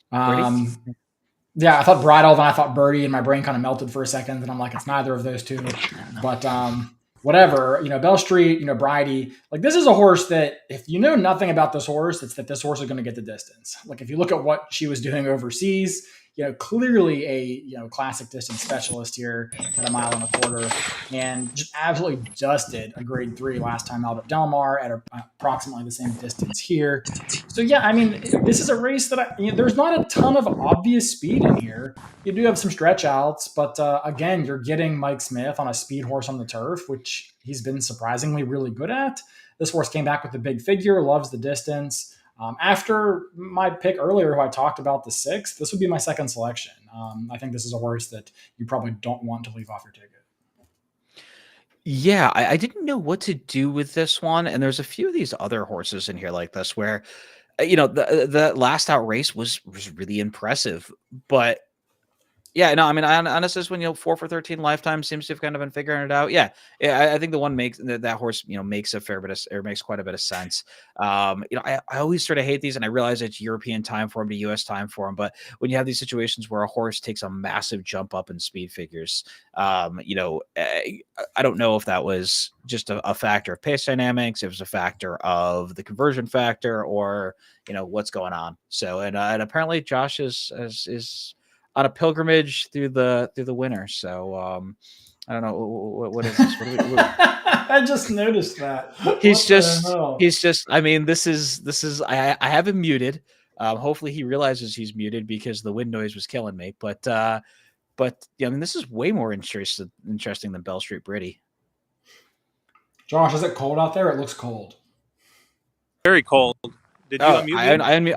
Yeah, I thought Bridal, then I thought Birdie, and my brain kind of melted for a second. And I'm like, it's neither of those two. But whatever, Bell Street, Bridie, like this is a horse that if you know nothing about this horse, it's that this horse is going to get the distance. Like if you look at what she was doing overseas, clearly a classic distance specialist here at 1.25 miles, and just absolutely dusted a grade 3 last time out at Del Mar at approximately the same distance here. So yeah, this is a race that there's not a ton of obvious speed in here. You do have some stretch outs, but again, you're getting Mike Smith on a speed horse on the turf, which he's been surprisingly really good at. This horse came back with a big figure, loves the distance. After my pick earlier, who I talked about the 6, this would be my second selection. I think this is a horse that you probably don't want to leave off your ticket. Yeah, I didn't know what to do with this one, and there's a few of these other horses in here like this where, the last out race was really impressive, but yeah, no, honestly, when 4 for 13 lifetime seems to have kind of been figuring it out. Yeah, I think the one makes that horse, makes a fair bit of, or makes quite a bit of sense. I always sort of hate these, and I realize it's European time for him to US time for him, but when you have these situations where a horse takes a massive jump up in speed figures, I don't know if that was just a factor of pace dynamics, it was a factor of the conversion factor, or what's going on. So, and apparently Josh is on a pilgrimage through the winter. So I don't know what is this. What do we? I just noticed that. He's What the just hell? he's just. I mean, this is. I have him muted. Hopefully, he realizes he's muted because the wind noise was killing me. But yeah, I mean, this is way more interesting than Bell Street Briddy. Josh, is it cold out there? It looks cold. Very cold. Did you Oh, unmute me?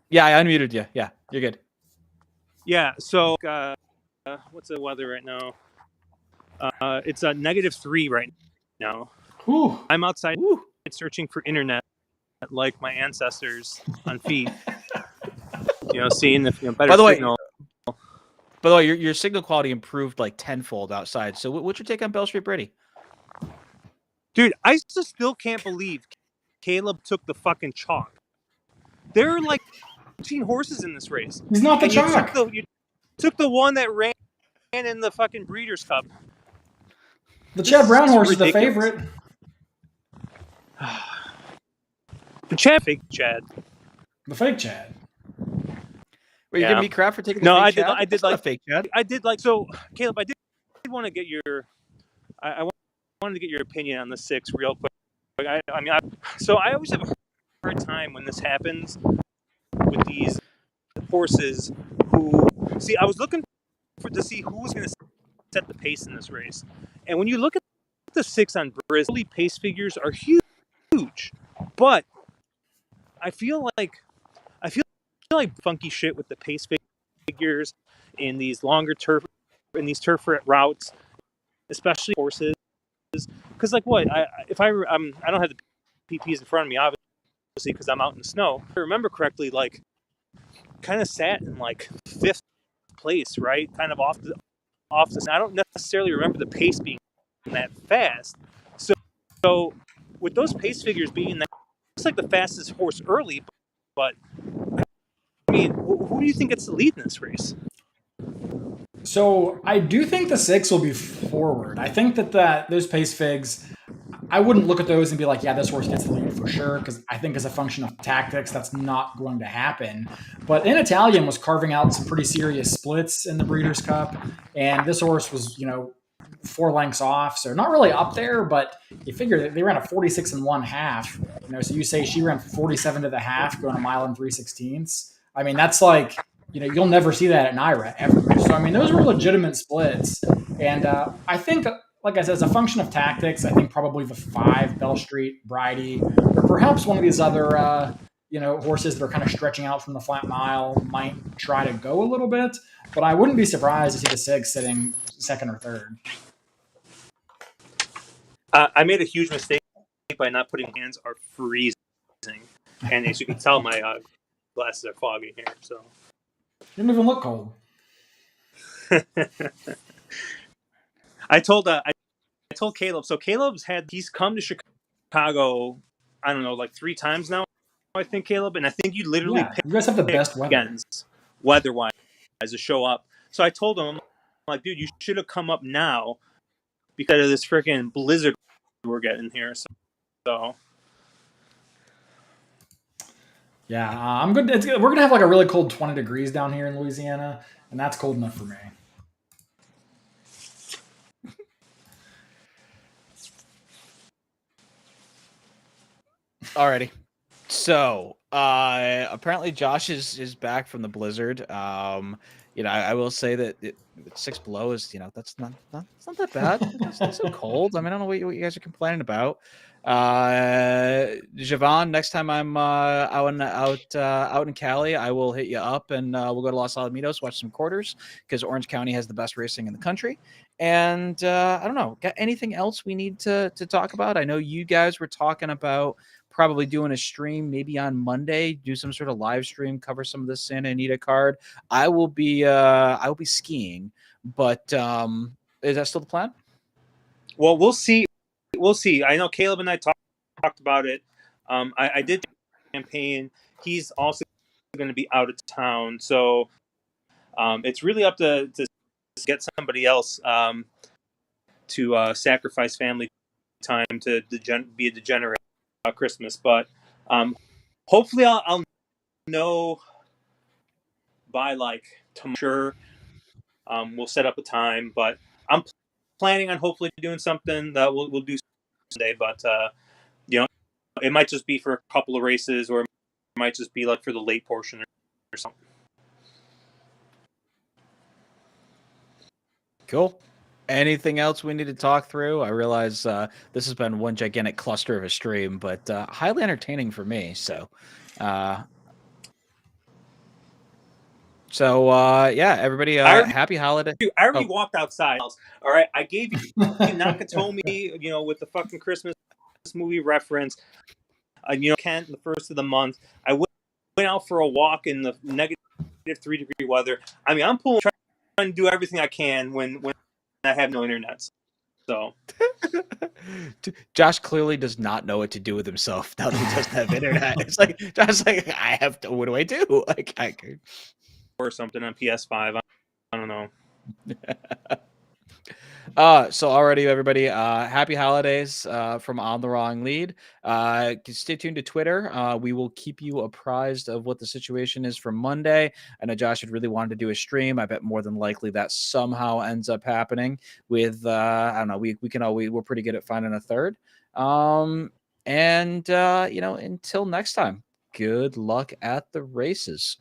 Yeah, I unmuted you. Yeah, you're good. Yeah. So, what's the weather right now? It's a -3 right now. Whew. I'm outside Woo. searching for internet, like my ancestors on feet. Seeing if better By the way, signal. your signal quality improved like tenfold outside. So, what's your take on Bell Street Briddy? Dude, I just still can't believe Caleb took the fucking chalk. There are like 15 horses in this race. He's not the And chalk. you took the one that ran in the fucking Breeders' Cup. The Chad Brown horse is the ridiculous. favorite. The fake Chad. The fake Chad. Were you giving me crap for taking the fake Chad? I did like a fake Chad. I did like so, Caleb. I did want to get your. I wanted to get your opinion on the 6 real quick. I always have a hard time when this happens with these horses who see. I was looking to see who was going to set the pace in this race, and when you look at the 6 on Brisley, pace figures are huge, but I feel like funky shit with the pace figures in these longer turf routes, especially horses. Because like what I don't have the PPs in front of me obviously because I'm out in the snow. If I remember correctly, like kind of sat in like 5th place, right? Kind of off the. I don't necessarily remember the pace being that fast. So with those pace figures being that, looks like the fastest horse early, but I mean, who do you think gets the lead in this race? So I do think the 6 will be forward. I think that those pace figs, I wouldn't look at those and be like, yeah, this horse gets the lead for sure, because I think as a function of tactics, that's not going to happen. But In Italian was carving out some pretty serious splits in the Breeders' Cup, and this horse was, 4 lengths off, so not really up there, but you figure they ran a 46 and 1/2. So you say she ran 47 to the half, going a mile and 3/16. I mean, that's like, you'll never see that at NYRA ever. So, I mean, those were legitimate splits. And I think, like I said, as a function of tactics, I think probably the 5, Bell Street, Bridie, or perhaps one of these other, horses that are kind of stretching out from the flat mile might try to go a little bit. But I wouldn't be surprised to see the 6 sitting 2nd or 3rd. I made a huge mistake by not putting hands are freezing. And as you can tell, my glasses are foggy here. So You don't even look cold. I told Caleb. So he's come to Chicago. I don't know, like 3 times now. I think Caleb, and I think you literally picked you guys have the best weather-wise to show up. So I told him, like, dude, you should have come up now because of this freaking blizzard we're getting here. So. Yeah, I'm good. We're going to have like a really cold 20 degrees down here in Louisiana, and that's cold enough for me. Alrighty. So, apparently Josh is back from the blizzard. I will say that 6 below is, that's not that bad. It's not so cold. I mean, I don't know what you guys are complaining about. Javon, next time I'm out in Cali, I will hit you up and we'll go to Los Alamitos, watch some quarters because Orange County has the best racing in the country. And I don't know, got anything else we need to talk about? I know you guys were talking about probably doing a stream maybe on Monday, do some sort of live stream, cover some of the Santa Anita card. I will be skiing, but is that still the plan? Well, we'll see. I know Caleb and I talked about it. I did campaign. He's also going to be out of town, so it's really up to get somebody else to sacrifice family time to be a degenerate Christmas. But hopefully I'll know by like tomorrow. We'll set up a time, but I'm planning on hopefully doing something that we'll do Sunday. But it might just be for a couple of races, or it might just be like for the late portion or something. Cool. Anything else we need to talk through? I realize this has been one gigantic cluster of a stream, but highly entertaining for me. Uh, yeah, everybody, happy holiday. I already Oh, walked outside. All right, I gave you Nakatomi, with the fucking Christmas movie reference. Kent, the first of the month. I went out for a walk in the -3-degree weather. I mean, I'm trying to do everything I can when I have no internet. So Josh clearly does not know what to do with himself now that he doesn't have internet. It's like Josh's like, I have to. What do I do? Like, or something on PS5. I don't know. So already everybody, happy holidays from On the Wrong Lead. Stay tuned to Twitter. We will keep you apprised of what the situation is for Monday. I know Josh had really wanted to do a stream. I bet more than likely that somehow ends up happening with I don't know, we're pretty good at finding a third. And until next time, good luck at the races.